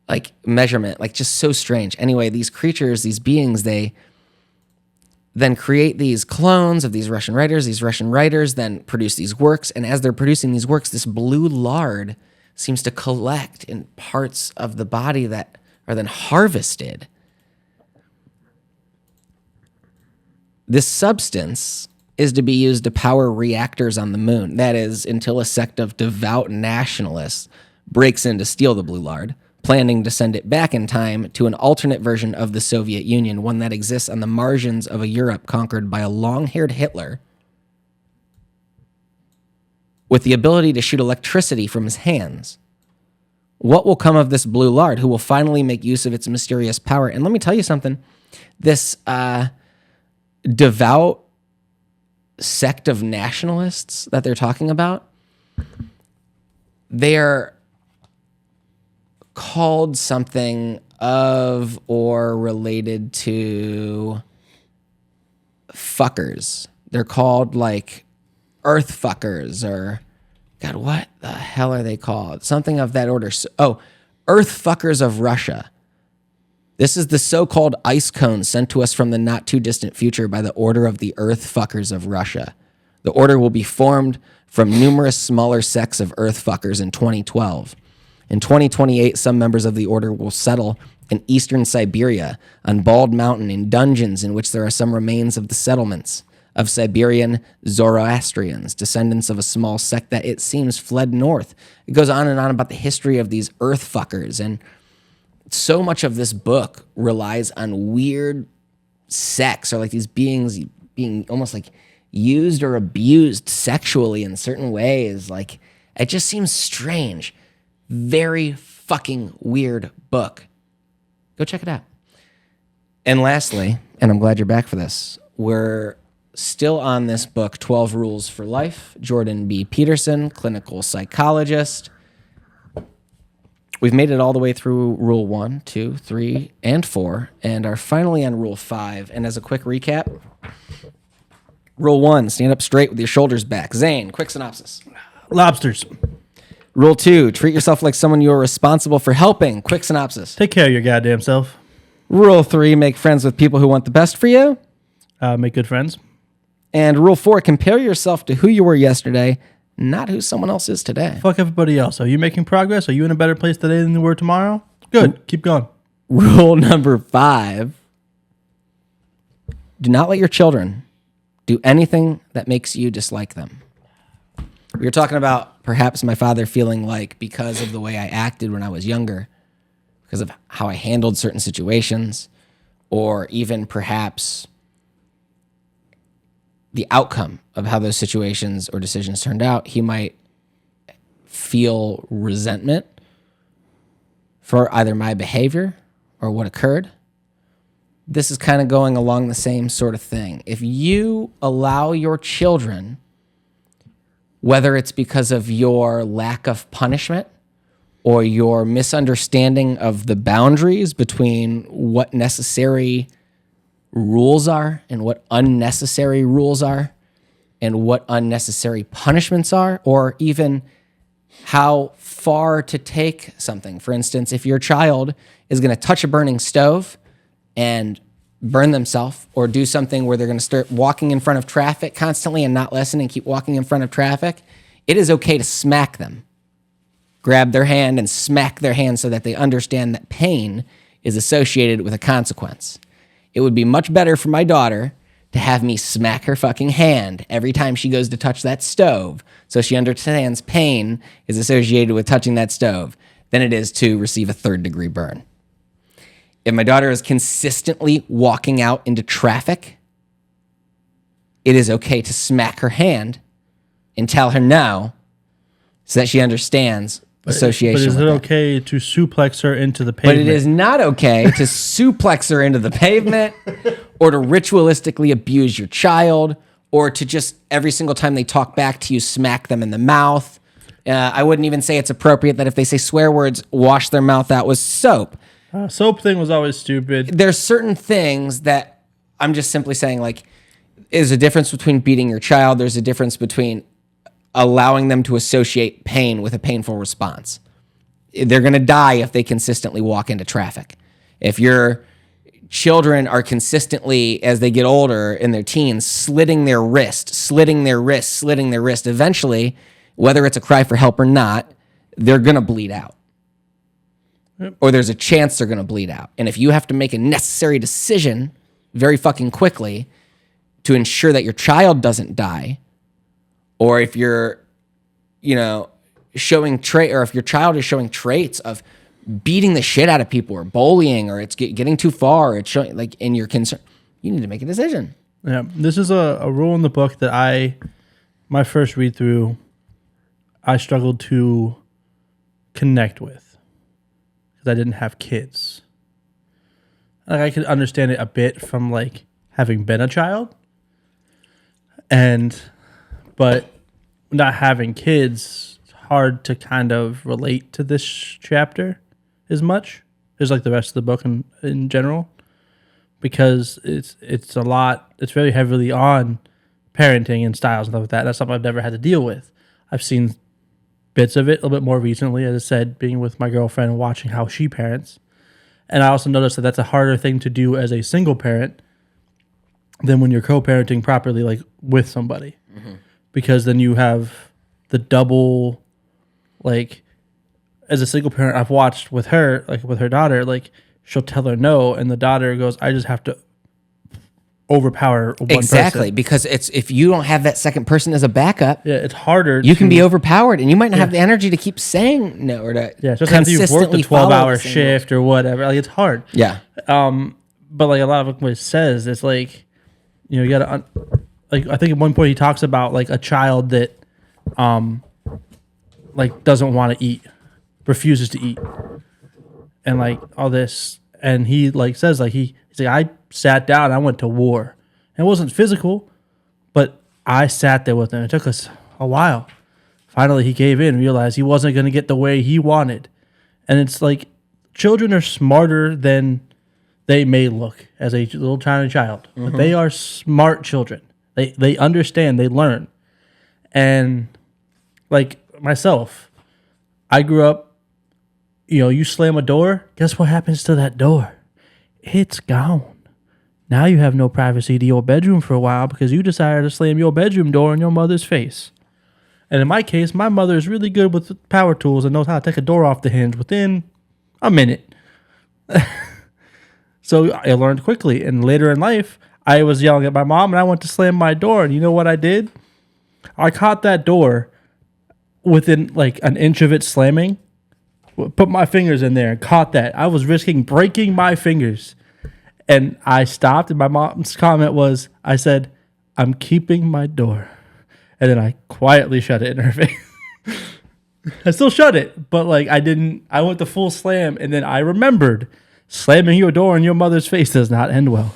like measurement, like just so strange. Anyway, these creatures, these beings, they then create these clones of these Russian writers. These Russian writers then produce these works, and as they're producing these works, this blue lard seems to collect in parts of the body that are then harvested. This substance is to be used to power reactors on the moon. That is, until a sect of devout nationalists breaks in to steal the blue lard, planning to send it back in time to an alternate version of the Soviet Union, one that exists on the margins of a Europe conquered by a long-haired Hitler with the ability to shoot electricity from his hands. What will come of this blue lard? Who will finally make use of its mysterious power? And let me tell you something. This devout sect of nationalists that they're talking about, they're called something of or related to fuckers. They're called like earth fuckers, or God, what the hell are they called? Something of that order. Earth fuckers of Russia. This is the so-called ice cone sent to us from the not-too-distant future by the Order of the Earth Fuckers of Russia. The order will be formed from numerous smaller sects of Earth Fuckers in 2012. In 2028, some members of the order will settle in eastern Siberia on Bald Mountain in dungeons in which there are some remains of the settlements of Siberian Zoroastrians, descendants of a small sect that it seems fled north. It goes on and on about the history of these Earth Fuckers, and so much of this book relies on weird sex, or like these beings being almost like used or abused sexually in certain ways. Like, it just seems strange. Very fucking weird book. Go check it out. And lastly, and I'm glad you're back for this, we're still on this book, 12 Rules for Life, Jordan B. Peterson, clinical psychologist. We've made it all the way through Rule 1, 2, 3, and 4, and are finally on Rule 5. And as a quick recap, Rule 1, stand up straight with your shoulders back. Zane, quick synopsis. Lobsters. Rule 2, treat yourself like someone you are responsible for helping. Quick synopsis. Take care of your goddamn self. Rule 3, make friends with people who want the best for you. Make good friends. And Rule 4, compare yourself to who you were yesterday, not who someone else is today. Fuck everybody else. Are you making progress? Are you in a better place today than you were tomorrow? Good. Keep going. Rule number 5, do not let your children do anything that makes you dislike them. We were talking about perhaps my father feeling like, because of the way I acted when I was younger, because of how I handled certain situations, or even perhaps the outcome of how those situations or decisions turned out, he might feel resentment for either my behavior or what occurred. This is kind of going along the same sort of thing. If you allow your children, whether it's because of your lack of punishment or your misunderstanding of the boundaries between what necessary rules are and what unnecessary rules are, and what unnecessary punishments are, or even how far to take something. For instance, if your child is going to touch a burning stove and burn themselves, or do something where they're going to start walking in front of traffic constantly and not listen and keep walking in front of traffic, it is okay to smack them. Grab their hand and smack their hand so that they understand that pain is associated with a consequence. It would be much better for my daughter to have me smack her fucking hand every time she goes to touch that stove, so she understands pain is associated with touching that stove, than it is to receive a 3rd-degree burn. If my daughter is consistently walking out into traffic, it is okay to smack her hand and tell her no, so that she understands association. But is it okay to suplex her into the pavement? But it is not okay to suplex her into the pavement, or to ritualistically abuse your child, or to just every single time they talk back to you, smack them in the mouth. I wouldn't even say it's appropriate that if they say swear words, wash their mouth out with soap. Soap thing was always stupid. There's certain things that I'm just simply saying, like, there's a difference between beating your child. There's a difference between allowing them to associate pain with a painful response. They're going to die if they consistently walk into traffic. If your children are consistently, as they get older in their teens, slitting their wrist, eventually, whether it's a cry for help or not, they're going to bleed out. Yep. Or there's a chance they're going to bleed out. And if you have to make a necessary decision very fucking quickly to ensure that your child doesn't die, or if you're, showing or if your child is showing traits of beating the shit out of people or bullying, or it's getting too far, it's showing like, and you're concerned, you need to make a decision. Yeah, this is a rule in the book that my first read through, I struggled to connect with because I didn't have kids. Like, I could understand it a bit from like having been a child, but not having kids, it's hard to kind of relate to this chapter as much as like the rest of the book in general, because it's a lot. It's very heavily on parenting and styles and stuff like that. That's something I've never had to deal with. I've seen bits of it a little bit more recently, as I said, being with my girlfriend and watching how she parents. And I also noticed that that's a harder thing to do as a single parent than when you're co-parenting properly, like with somebody. Mm-hmm. Because then you have the double, like, as a single parent, I've watched with her, like with her daughter, like she'll tell her no, and the daughter goes, I just have to overpower one person. Because if you don't have that second person as a backup, it's harder. You can be overpowered, and you might not have the energy to keep saying no, or to especially after you've worked a 12-hour shift or whatever. Like, it's hard. Yeah. But like a lot of what it says, it's like, you gotta like, I think at one point he talks about like a child that like doesn't want to eat, refuses to eat, and like all this, and he like says like he's like, I sat down, I went to war. It wasn't physical, but I sat there with him. It took us a while. Finally, he gave in, realized he wasn't going to get the way he wanted. And it's like, children are smarter than they may look as a little tiny child. Mm-hmm. But they are smart children. They understand, they learn. And like myself, I grew up, you slam a door, guess what happens to that door? It's gone. Now you have no privacy to your bedroom for a while because you decided to slam your bedroom door in your mother's face. And in my case, my mother is really good with power tools and knows how to take a door off the hinge within a minute. So I learned quickly. And later in life, I was yelling at my mom and I went to slam my door. And you know what I did? I caught that door within like an inch of it slamming, put my fingers in there and caught that. I was risking breaking my fingers. And I stopped, and my mom's comment was, I said, I'm keeping my door. And then I quietly shut it in her face. I still shut it, but like I went to full slam, and then I remembered slamming your door in your mother's face does not end well.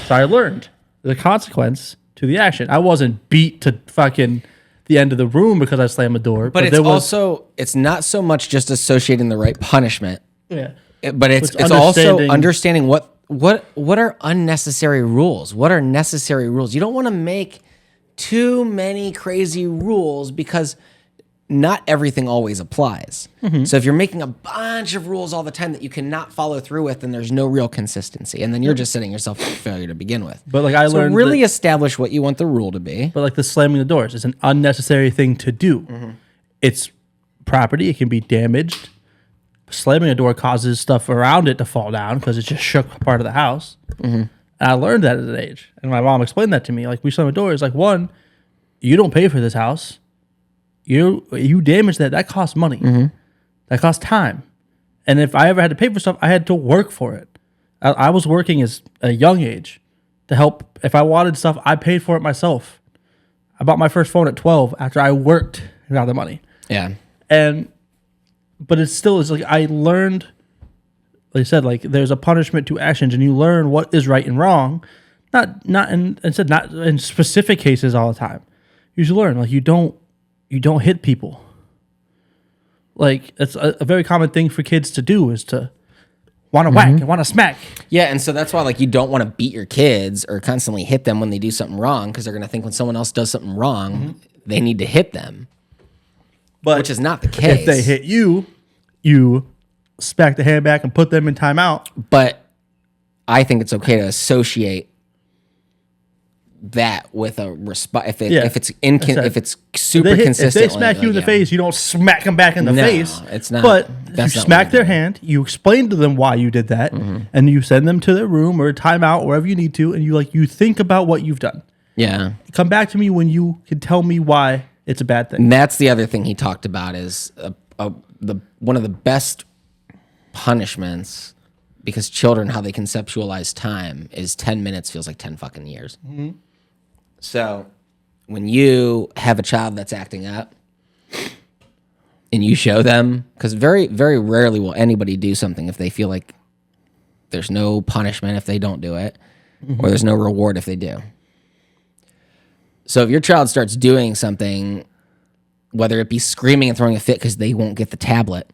So I learned the consequence to the action. I wasn't beat to fucking the end of the room because I slammed a door. But it's not so much just associating the right punishment. Yeah. But it's also understanding what are unnecessary rules? What are necessary rules? You don't want to make too many crazy rules because not everything always applies. Mm-hmm. So if you're making a bunch of rules all the time that you cannot follow through with, then there's no real consistency. And then you're just setting yourself up for failure to begin with. But like I learned, really establish what you want the rule to be. But like the slamming the doors is an unnecessary thing to do. Mm-hmm. It's property. It can be damaged. Slamming a door causes stuff around it to fall down because it just shook part of the house. Mm-hmm. And I learned that at an age. And my mom explained that to me. Like, we slam a door. It's like, one, you don't pay for this house. You damage that. That costs money. Mm-hmm. That costs time. And if I ever had to pay for stuff, I had to work for it. I was working as a young age to help. If I wanted stuff, I paid for it myself. I bought my first phone at 12 after I worked and got the money. Yeah. But it's like I learned, like I said, like there's a punishment to actions, and you learn what is right and wrong. Not in specific cases all the time. You should learn, like you don't hit people. Like it's a very common thing for kids to do is to want to whack and want to smack. Yeah, and so that's why like you don't want to beat your kids or constantly hit them when they do something wrong because they're going to think when someone else does something wrong, they need to hit them. But which is not the case. If they hit you, you smack the hand back and put them in timeout. But I think it's okay to associate that with a response. If it's super consistent, if they smack you in the face, you don't smack them back in the face. It's not. But you smack their hand. You explain to them why you did that, and you send them to their room or timeout wherever you need to, and you think about what you've done. Yeah. Come back to me when you can tell me why it's a bad thing. And that's the other thing he talked about is one of the best punishments, because children, how they conceptualize time is 10 minutes feels like 10 fucking years. So when you have a child that's acting up and you show them, because very, very rarely will anybody do something if they feel like there's no punishment if they don't do it, or there's no reward if they do. So if your child starts doing something, whether it be screaming and throwing a fit because they won't get the tablet,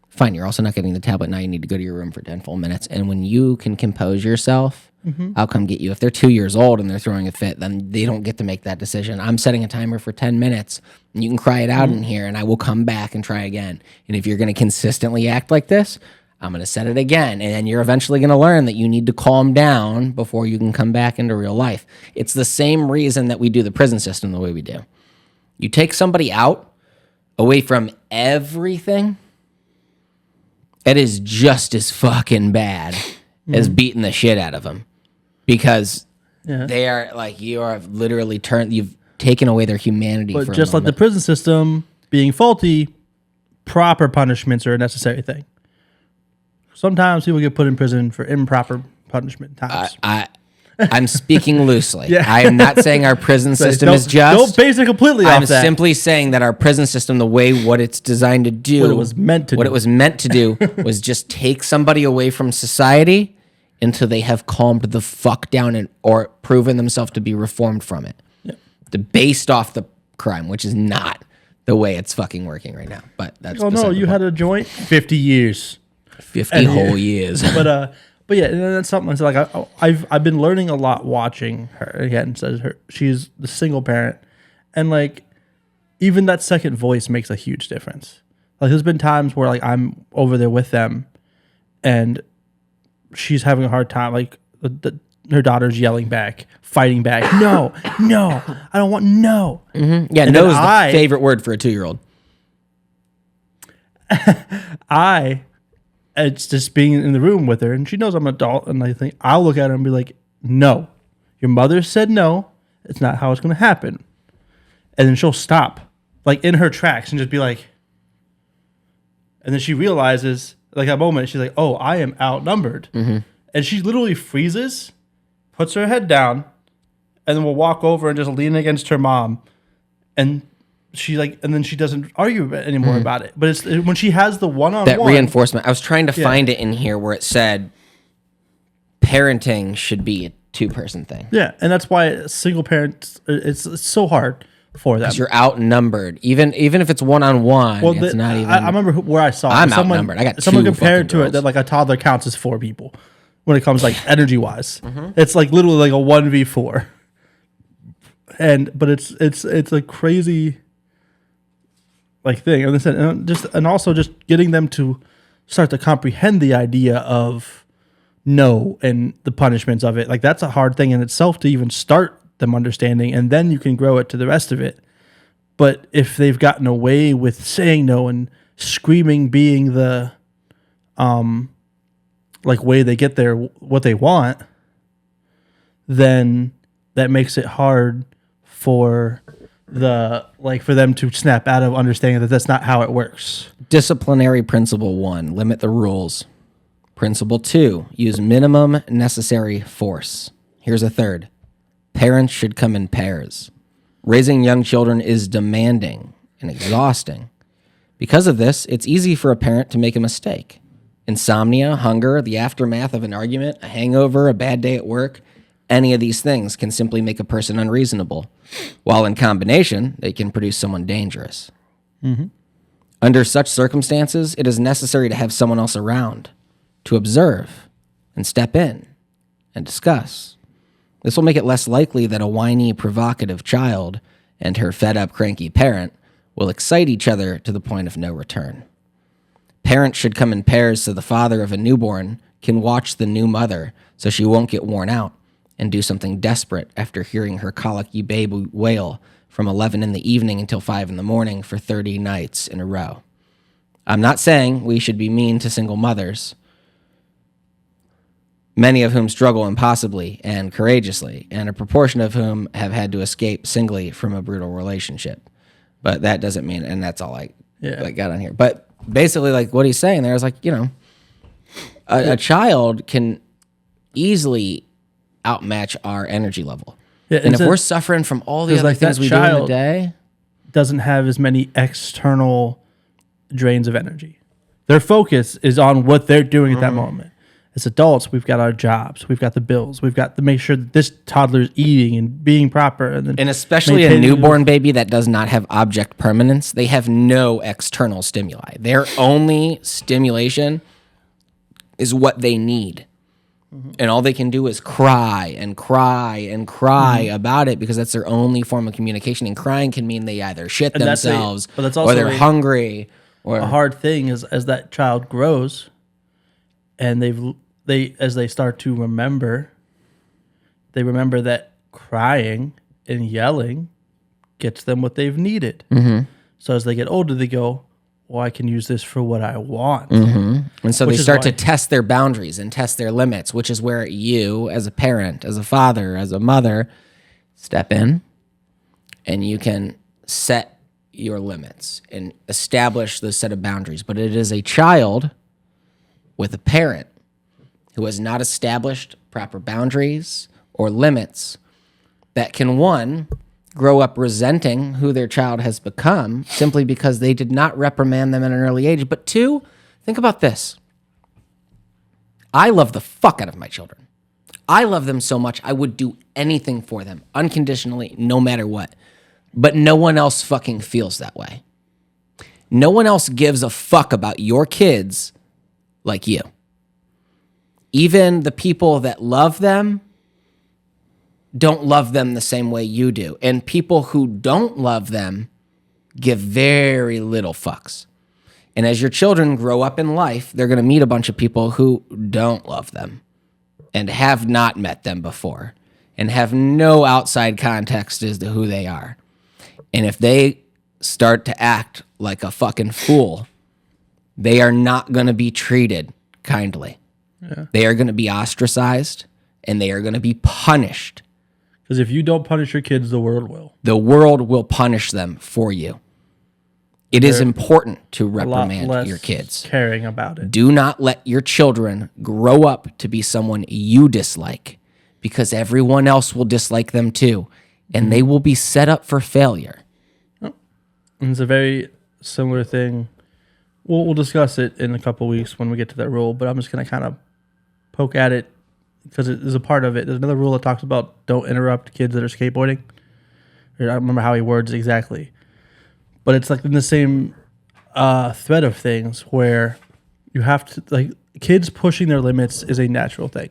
fine, you're also not getting the tablet. Now you need to go to your room for 10 full minutes. And when you can compose yourself, I'll come get you. If they're 2 years old and they're throwing a fit, then they don't get to make that decision. I'm setting a timer for 10 minutes, and you can cry it out in here, and I will come back and try again. And if you're going to consistently act like this, I'm going to set it again. And then you're eventually going to learn that you need to calm down before you can come back into real life. It's the same reason that we do the prison system the way we do. You take somebody out away from everything, it is just as fucking bad as beating the shit out of them, because they are like, you are literally you've taken away their humanity. But just like the prison system being faulty, proper punishments are a necessary thing. Sometimes people get put in prison for improper punishment times. I'm speaking loosely. I am not saying our prison system is just. Don't base it completely off that. I'm simply saying that our prison system, the way what it's designed to do, what it was meant to do was just take somebody away from society until they have calmed the fuck down or proven themselves to be reformed from it. Based off the crime, which is not the way it's fucking working right now. But that's. Oh no, you had a joint 50 years. 50 whole years. But yeah, and that's something. It's like I've been learning a lot watching her. Again, says she's the single parent, and like even that second voice makes a huge difference. Like there's been times where like I'm over there with them, and she's having a hard time. Like her daughter's yelling back, fighting back. No, I don't want no. Yeah, no is the favorite word for a 2-year-old. It's just being in the room with her, and she knows I'm an adult, and I think I'll look at her and be like, no, your mother said no. It's not how it's going to happen. And then she'll stop, like in her tracks, and just be like, and then she realizes, like that moment, she's like, oh, I am outnumbered. And she literally freezes, puts her head down, and then will walk over and just lean against her mom. And she like, and then she doesn't argue anymore about it. But it's when she has the one-on-one. That reinforcement. I was trying to find it in here where it said parenting should be a 2-person thing. Yeah, and that's why a single parent, it's so hard for them. Because you're outnumbered. Even if it's one-on-one, it's not even. I remember where I saw I'm outnumbered. I got someone 2 compared to girls. it that like a toddler counts as 4 people when it comes like energy-wise. It's like literally like a 1v4. But it's a crazy like thing, and also just getting them to start to comprehend the idea of no and the punishments of it. Like that's a hard thing in itself to even start them understanding, and then you can grow it to the rest of it. But if they've gotten away with saying no and screaming being the like way they get there what they want, then that makes it hard for them to snap out of understanding that that's not how it works. Disciplinary principle 1, limit the rules. Principle 2, use minimum necessary force. Here's a third. Parents should come in pairs. Raising young children is demanding and exhausting. Because of this, it's easy for a parent to make a mistake. Insomnia, hunger, the aftermath of an argument, a hangover, a bad day at work, any of these things can simply make a person unreasonable, while in combination, they can produce someone dangerous. Under such circumstances, it is necessary to have someone else around to observe and step in and discuss. This will make it less likely that a whiny, provocative child and her fed-up, cranky parent will excite each other to the point of no return. Parents should come in pairs so the father of a newborn can watch the new mother so she won't get worn out and do something desperate after hearing her colicky baby wail from 11 in the evening until 5 in the morning for 30 nights in a row. I'm not saying we should be mean to single mothers, many of whom struggle impossibly and courageously, and a proportion of whom have had to escape singly from a brutal relationship. But that doesn't mean, and that's all I got on here. But basically, like what he's saying there is like, a child can easily outmatch our energy level. Yeah, and if we're suffering from all the other things we do in the day, doesn't have as many external drains of energy. Their focus is on what they're doing at that moment. As adults, we've got our jobs, we've got the bills, we've got to make sure that this toddler is eating and being proper. And especially a newborn baby that does not have object permanence, they have no external stimuli. Their only stimulation is what they need. And all they can do is cry and cry and cry about it because that's their only form of communication. And crying can mean they either shit themselves or they're hungry. Or a hard thing is as that child grows and as they start to remember, they remember that crying and yelling gets them what they've needed. So as they get older, they go, well, I can use this for what I want. And so they start to test their boundaries and test their limits, which is where you, as a parent, as a father, as a mother, step in and you can set your limits and establish those set of boundaries. But it is a child with a parent who has not established proper boundaries or limits that can, one, grow up resenting who their child has become simply because they did not reprimand them at an early age. But two, think about this. I love the fuck out of my children. I love them so much, I would do anything for them, unconditionally, no matter what. But no one else fucking feels that way. No one else gives a fuck about your kids like you. Even the people that love them don't love them the same way you do. And people who don't love them give very little fucks. And as your children grow up in life, they're going to meet a bunch of people who don't love them and have not met them before and have no outside context as to who they are. And if they start to act like a fucking fool, they are not going to be treated kindly. Yeah. They are going to be ostracized and they are going to be punished. Because if you don't punish your kids, the world will. The world will punish them for you. It is important to reprimand your kids. Caring about it. Do not let your children grow up to be someone you dislike because everyone else will dislike them too. And they will be set up for failure. Oh. And it's a very similar thing. We'll discuss it in a couple weeks when we get to that rule, but I'm just going to kind of poke at it because it is a part of it. There's another rule that talks about don't interrupt kids that are skateboarding. I don't remember how he words it exactly. But it's like in the same thread of things where you have to, like, kids pushing their limits is a natural thing.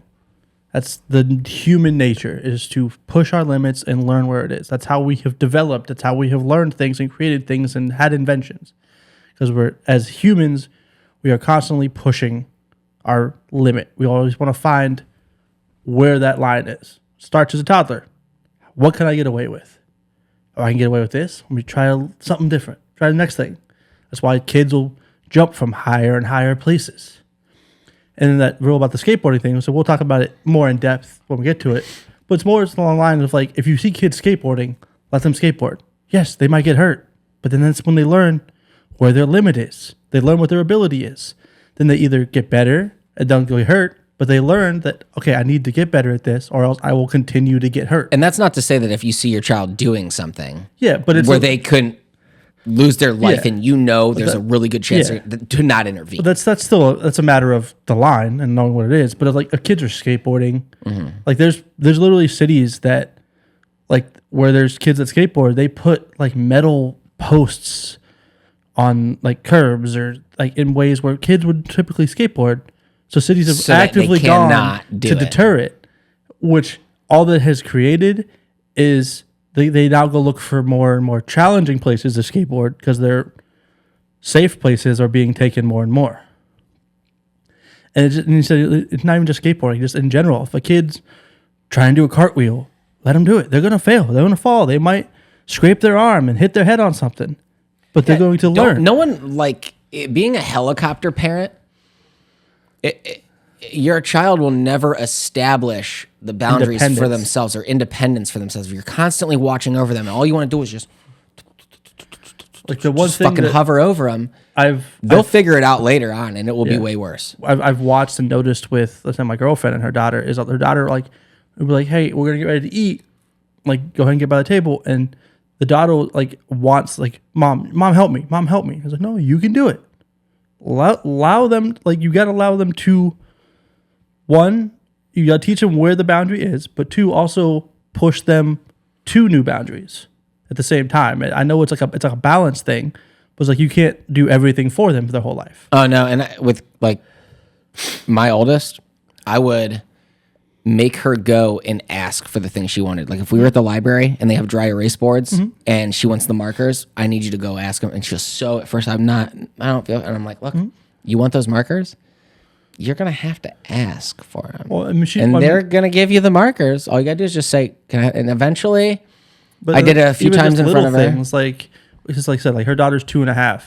That's the human nature, is to push our limits and learn where it is. That's how we have developed. That's how we have learned things and created things and had inventions. Because as humans, we are constantly pushing our limit. We always want to find where that line is. Starts as a toddler. What can I get away with? Oh, I can get away with this. Let me try something different. Try the next thing. That's why kids will jump from higher and higher places. And then that rule about the skateboarding thing, so we'll talk about it more in depth when we get to it. But it's more along the lines of like, if you see kids skateboarding, let them skateboard. Yes, they might get hurt, but then that's when they learn where their limit is. They learn what their ability is. Then they either get better and don't get hurt, but they learn that, okay, I need to get better at this or else I will continue to get hurt. And that's not to say that if you see your child doing something but it's where they couldn't lose their life and there's a really good chance to not intervene. But that's still that's a matter of the line and knowing what it is. But if kids are skateboarding, like there's literally cities that like where there's kids that skateboard, they put like metal posts on like curbs or like in ways where kids would typically skateboard So cities have So that they actively gone cannot do to it. deter it, which all that has created is they now go look for more and more challenging places to skateboard because their safe places are being taken more and more. And he said it's not even just skateboarding, just in general. If a kid's trying to do a cartwheel, let them do it. They're going to fail. They're going to fall. They might scrape their arm and hit their head on something, but they're going to learn. No one, like, being a helicopter parent, your child will never establish the boundaries for Independence. themselves or independence for themselves. If you're constantly watching over them and all you want to do is just Like the one thing fucking that hover over them, they'll figure it out later on and it will be way worse. I've watched and noticed with, let's say, my girlfriend and her daughter is her daughter like would be like, hey, we're gonna get ready to eat, like go ahead and get by the table, and the daughter like wants like mom help me, I was like, no, you can do it. Allow them, like you gotta allow them to, one, you gotta teach them where the boundary is, but two, also push them to new boundaries at the same time. I know it's like a balance thing, but it's like you can't do everything for them for their whole life. Oh no, and with like my oldest, I would make her go and ask for the thing she wanted. Like if we were at the library and they have dry erase boards and she wants the markers, I need you to go ask them. And she's so, at first I don't feel, and I'm like, look, you want those markers? You're going to have to ask for them. Well, I mean, they're going to give you the markers. All you got to do is just say, can I, and eventually I did it a few even times just in front of her. things, like, just like I said, like her daughter's 2.5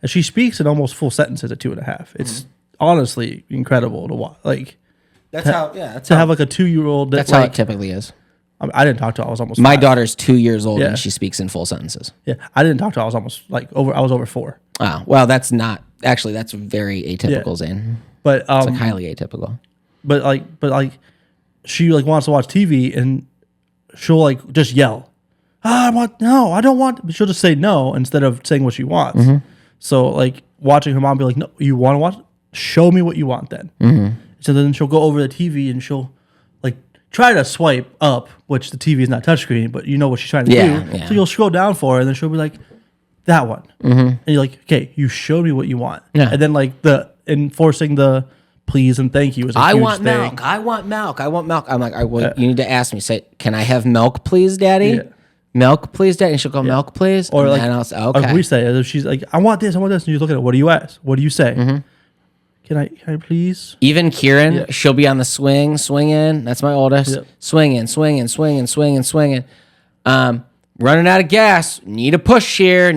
and she speaks in almost full sentences at 2.5. It's honestly incredible to watch. Like, That's how, yeah. That's to how, have like a 2-year-old. that's like, how it typically is. I didn't talk to her. I was almost My 5. daughter's 2 years old Yeah. and she speaks in full sentences. Yeah, I didn't talk to her. I was almost like I was over 4. Oh, well, that's not, actually, that's very atypical, Zane. But It's like highly atypical. but like she like wants to watch TV and she'll like just yell, I don't want. But she'll just say no instead of saying what she wants. So like watching her mom be like, no, you want to watch? Show me what you want then. So then she'll go over the TV and she'll like try to swipe up, which the TV is not touchscreen, but you know what she's trying to do. Yeah. So you'll scroll down for her and then she'll be like, that one. And you're like, okay, you showed me what you want. Yeah. And then like the enforcing the please and thank you is a I huge want thing. milk. I want milk. I want milk. I'm like, you need to ask me. Say, can I have milk, please, Daddy? Yeah. Milk, please, Daddy. And she'll go, milk, please. Or and like, then I'll say, or okay. if we say, if she's like, I want this, and you look at it, what do you ask? What do you say? Can I please? Even Kieran, she'll be on the swinging. That's my oldest. Yep. Swinging. Running out of gas. Need a push here.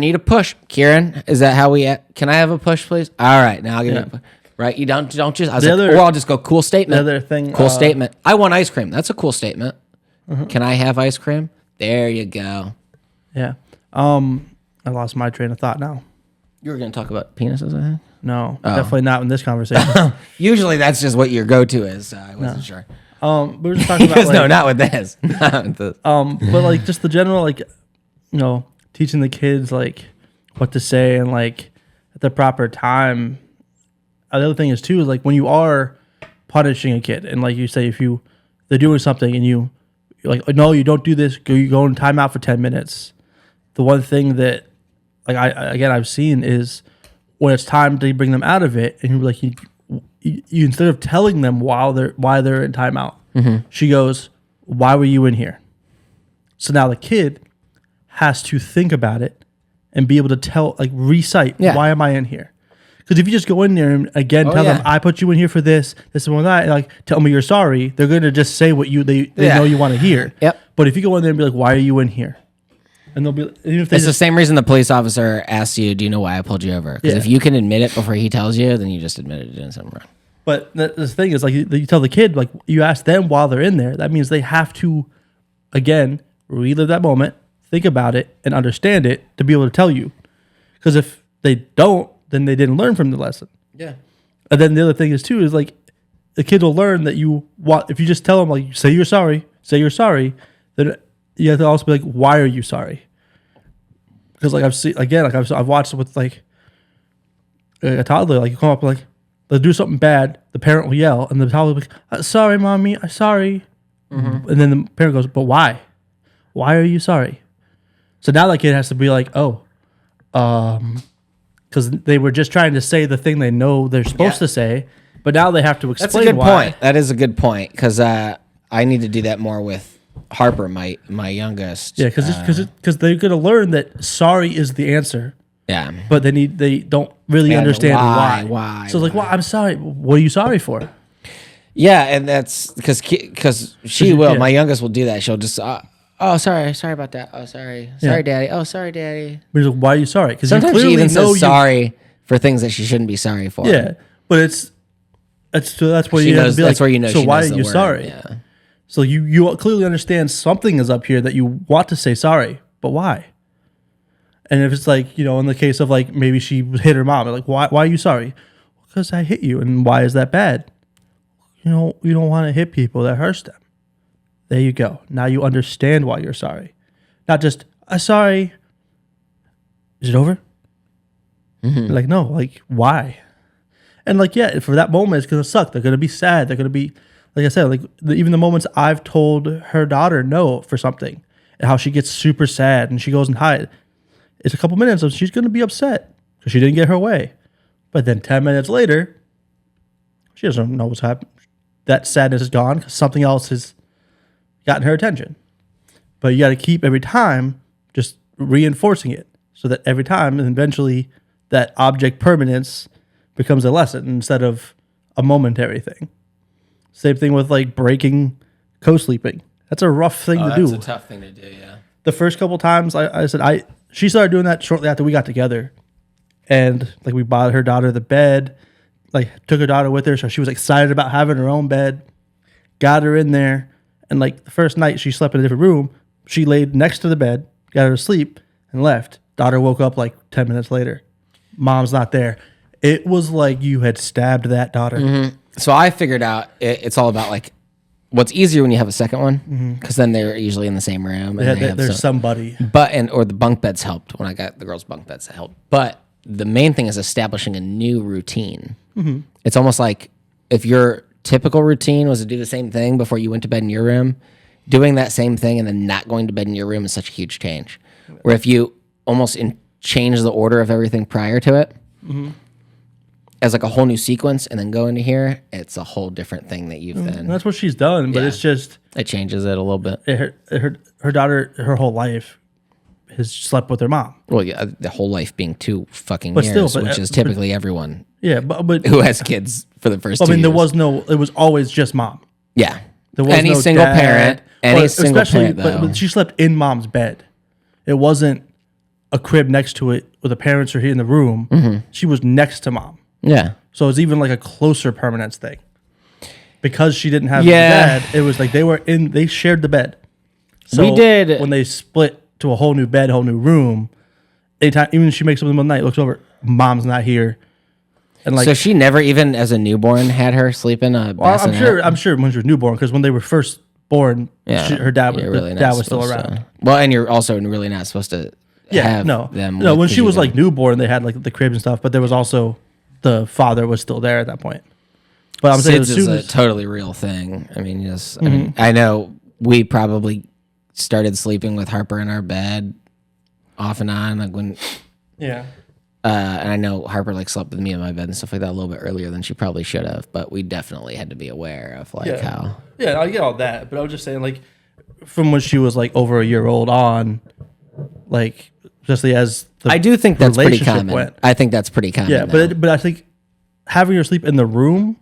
Kieran, is that how we? Can I have a push, please? All right, now I'll give you a push. Right, you don't just. I was like, or I'll just go. Cool statement. The other thing, cool statement. I want ice cream. That's a cool statement. Can I have ice cream? There you go. Yeah. I lost my train of thought now. You were going to talk about penises, I think. No, definitely not in this conversation. Usually that's just what your go-to is. So I wasn't sure. We were just talking about Because like, no, not with this. Not with this. but like just the general like, teaching the kids like what to say and like at the proper time. The other thing is too is like when you are punishing a kid and like you say if they're doing something and you're like, no, you don't do this. You go in timeout for 10 minutes. The one thing that like I've seen is when it's time to bring them out of it, and you're like you instead of telling them why they're in timeout, she goes, "Why were you in here?" So now the kid has to think about it and be able to recite, why am I in here? Because if you just go in there and again tell them, I put you in here for this and that, and like tell me you're sorry, they're gonna just say what they know you want to hear. Yep. But if you go in there and be like, why are you in here? And they'll be even if they It's the same reason the police officer asks you, do you know why I pulled you over? Because if you can admit it before he tells you, then you just admitted to doing something wrong. But the thing is, like, you tell the kid, like, you ask them while they're in there. That means they have to, again, relive that moment, think about it, and understand it to be able to tell you. Because if they don't, then they didn't learn from the lesson. Yeah. And then the other thing is, too, is, like, the kid will learn that if you just tell them, like, say you're sorry, then you have to also be like, why are you sorry? Because, like, I've watched it with, like, a toddler, like, you come up, like, they'll do something bad, the parent will yell, and the toddler will be like, sorry, mommy, I'm sorry. And then the parent goes, but why? Why are you sorry? So now that kid has to be like, because they were just trying to say the thing they know they're supposed to say, But now they have to That's explain a good why. point. That is a good point because I need to do that more with Harper, my youngest. Yeah, because they're gonna learn that sorry is the answer, yeah. but they don't really And understand why. why. So like, well, I'm sorry. What are you sorry for? Yeah, and that's because she will. yeah. My youngest will do that. She'll just, oh, sorry about that. Oh, sorry, Yeah. daddy. Oh, sorry, daddy. But like, why are you sorry? Because you Sometimes she clearly even know says sorry for things that she shouldn't be sorry for. Yeah, but that's where She you have knows- to be like. that's where you know So she why knows are the you word, sorry? yeah. So you clearly understand something is up here that you want to say sorry, but why? And if it's like, in the case of like maybe she hit her mom, like why are you sorry? Because I hit you, and why is that bad? You don't want to hit people, that hurts them. There you go. Now you understand why you're sorry, not just I'm sorry. Is it over? Like no, like why? And like yeah, for that moment, it's gonna suck. They're gonna be sad. They're gonna be, like I said, like even the moments I've told her daughter no for something, and how she gets super sad and she goes and hides. It's a couple minutes of she's gonna be upset because she didn't get her way, but then 10 minutes later, she doesn't know what's happened. That sadness is gone because something else has gotten her attention. But you got to keep every time just reinforcing it so that every time and eventually that object permanence becomes a lesson instead of a momentary thing. Same thing with like breaking co-sleeping. That's a rough thing to do. That's a tough thing to do, yeah. The first couple times she started doing that shortly after we got together. And like we bought her daughter the bed, like took her daughter with her. So she was excited about having her own bed, got her in there. And like the first night she slept in a different room, she laid next to the bed, got her to sleep and left. Daughter woke up like 10 minutes later. Mom's not there. It was like you had stabbed that daughter. So I figured out it's all about like what's easier when you have a second one because then they're usually in the same room. And There's somebody. Or the bunk beds helped when I got the girls' bunk beds that helped. But the main thing is establishing a new routine. It's almost like if your typical routine was to do the same thing before you went to bed in your room, doing that same thing and then not going to bed in your room is such a huge change. Where if you almost change the order of everything prior to it as like a whole new sequence and then go into here, it's a whole different thing that you've then. And that's what she's done, but it's just It changes it a little bit. her daughter her whole life has slept with her mom. Well, yeah, the whole life being 2 fucking But years, still, which is typically everyone Yeah, but who has kids for the first 2 I mean, years. it was always just mom. Yeah. There was Any no single dad. parent, any single parent, though. But she slept in mom's bed. It wasn't a crib next to it where the parents are here in the room. She was next to mom. Yeah. So it's even like a closer permanence thing. Because she didn't have Yeah. a dad, it was like they shared the bed. So We did- when they split to a whole new bed, whole new room, anytime, even if she makes up in the night, looks over, mom's not here. And like So she never even as a newborn had her sleep in a well, bassinet? I'm sure when she was newborn, because when they were first born, her dad you're was really dad not was still supposed around. to- Well, and you're also really not supposed to have them. No, with when she you was then. like newborn, they had like the crib and stuff, but there was also the father was still there at that point. But I'm saying SIDS as soon is as a totally real thing. I mean, yes. I mean, I know we probably started sleeping with Harper in our bed off and on, like when. yeah. And I know Harper like slept with me in my bed and stuff like that a little bit earlier than she probably should have, but we definitely had to be aware of like how. Yeah, I get all that, but I was just saying, like, from when she was like over a year old on, like, especially as the I do think that's pretty relationship common. went. I think that's pretty common. Yeah, now. but I think having her sleep in the room,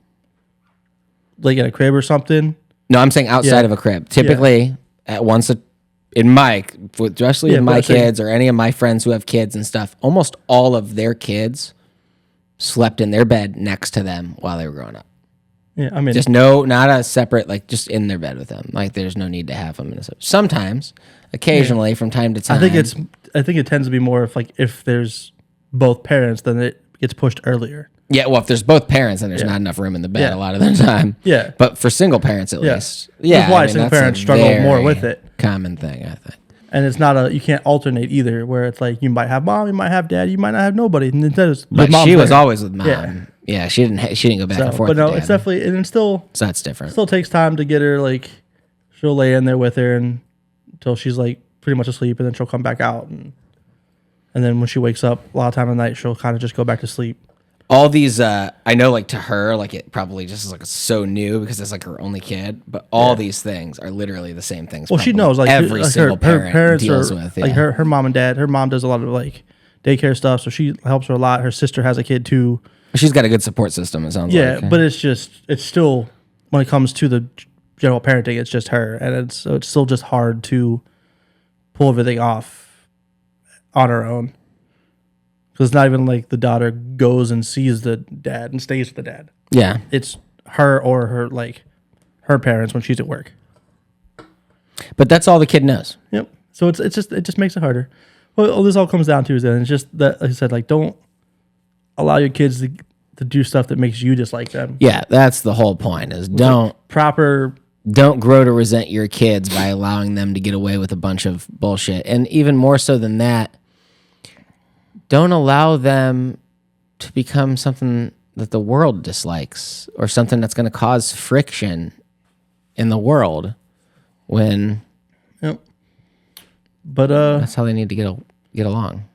like in a crib or something. No, I'm saying outside Yeah. of a crib. Typically, at once in my, especially Yeah, with but my I'm saying- kids or any of my friends who have kids and stuff, almost all of their kids slept in their bed next to them while they were growing up. Yeah, I mean, Just not a separate, like just in their bed with them. Like there's no need to have them in a separate. Sometimes, occasionally, from time to time. I think it tends to be more if there's both parents, then it gets pushed earlier. Yeah, well, if there's both parents, then there's not enough room in the bed Yeah. a lot of the time. Yeah. But for single parents, at Yeah. least. That's Yeah. why I mean, single that's a parents struggle more very with it. Common thing, I think. And it's not you can't alternate either, where it's like you might have mom, you might have dad, you might not have nobody. And instead it's But mom's she was there. always with mom. Yeah. Yeah, she didn't go back and forth. But no, with it's dad. definitely, and it still So that's different. takes time to get her, like, she'll lay in there with her until she's like pretty much asleep, and then she'll come back out. And then when she wakes up, a lot of time at night, she'll kind of just go back to sleep. all these, I know, like to her, like it probably just is like so new because it's like her only kid. But all these things are literally the same things. Well, she probably knows like every like single her parents deals are with. like her mom and dad. Her mom does a lot of like daycare stuff, so she helps her a lot. Her sister has a kid too. She's got a good support system. It sounds like. Yeah, but it's still when it comes to the general parenting, it's just her, and it's still just hard to pull everything off on her own. Because it's not even like the daughter goes and sees the dad and stays with the dad. Yeah, It's her or her parents when she's at work. but that's all the kid knows. Yep. So it just makes it harder. Well, all this all comes down to is that it's just that, like I said, like don't allow your kids to do stuff that makes you dislike them. Yeah, that's the whole point. Is don't grow to resent your kids by allowing them to get away with a bunch of bullshit. And even more so than that, don't allow them to become something that the world dislikes or something that's going to cause friction in the world when Yep. But that's how they need to get along.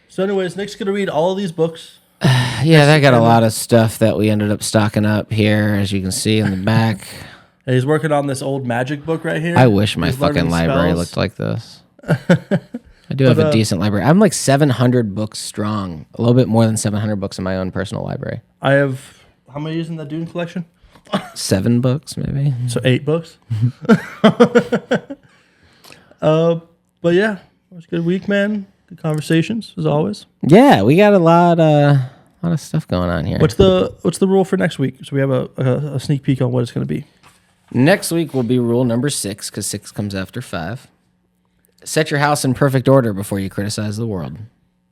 So anyways, Nick's going to read all of these books. Yeah, that got a lot of stuff that we ended up stocking up here, as you can see in the back. And he's working on this old magic book right here. I wish my He's fucking learning library spells. looked like this. I do have a decent library. I'm like 700 books strong, a little bit more than 700 books in my own personal library. I have, how many is in the Dune collection? 7 books, maybe. So 8 books. But yeah, it was a good week, man. Good conversations as always. Yeah, we got a lot of stuff going on here. What's the rule for next week? So we have a sneak peek on what it's going to be. Next week will be rule number 6, because 6 comes after 5. Set your house in perfect order before you criticize the world.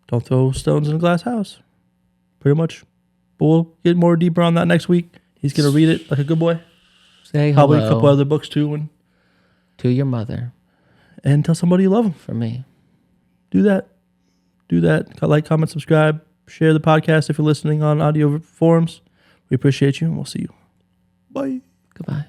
Don't throw stones in a glass house. Pretty much. But we'll get more deeper on that next week. He's going to read it like a good boy. Say Probably a hello couple other books too. to your mother And tell somebody you love them. for me. Do that. Like, comment, subscribe. Share the podcast if you're listening on audio forums. We appreciate you, and we'll see you. Bye. Goodbye.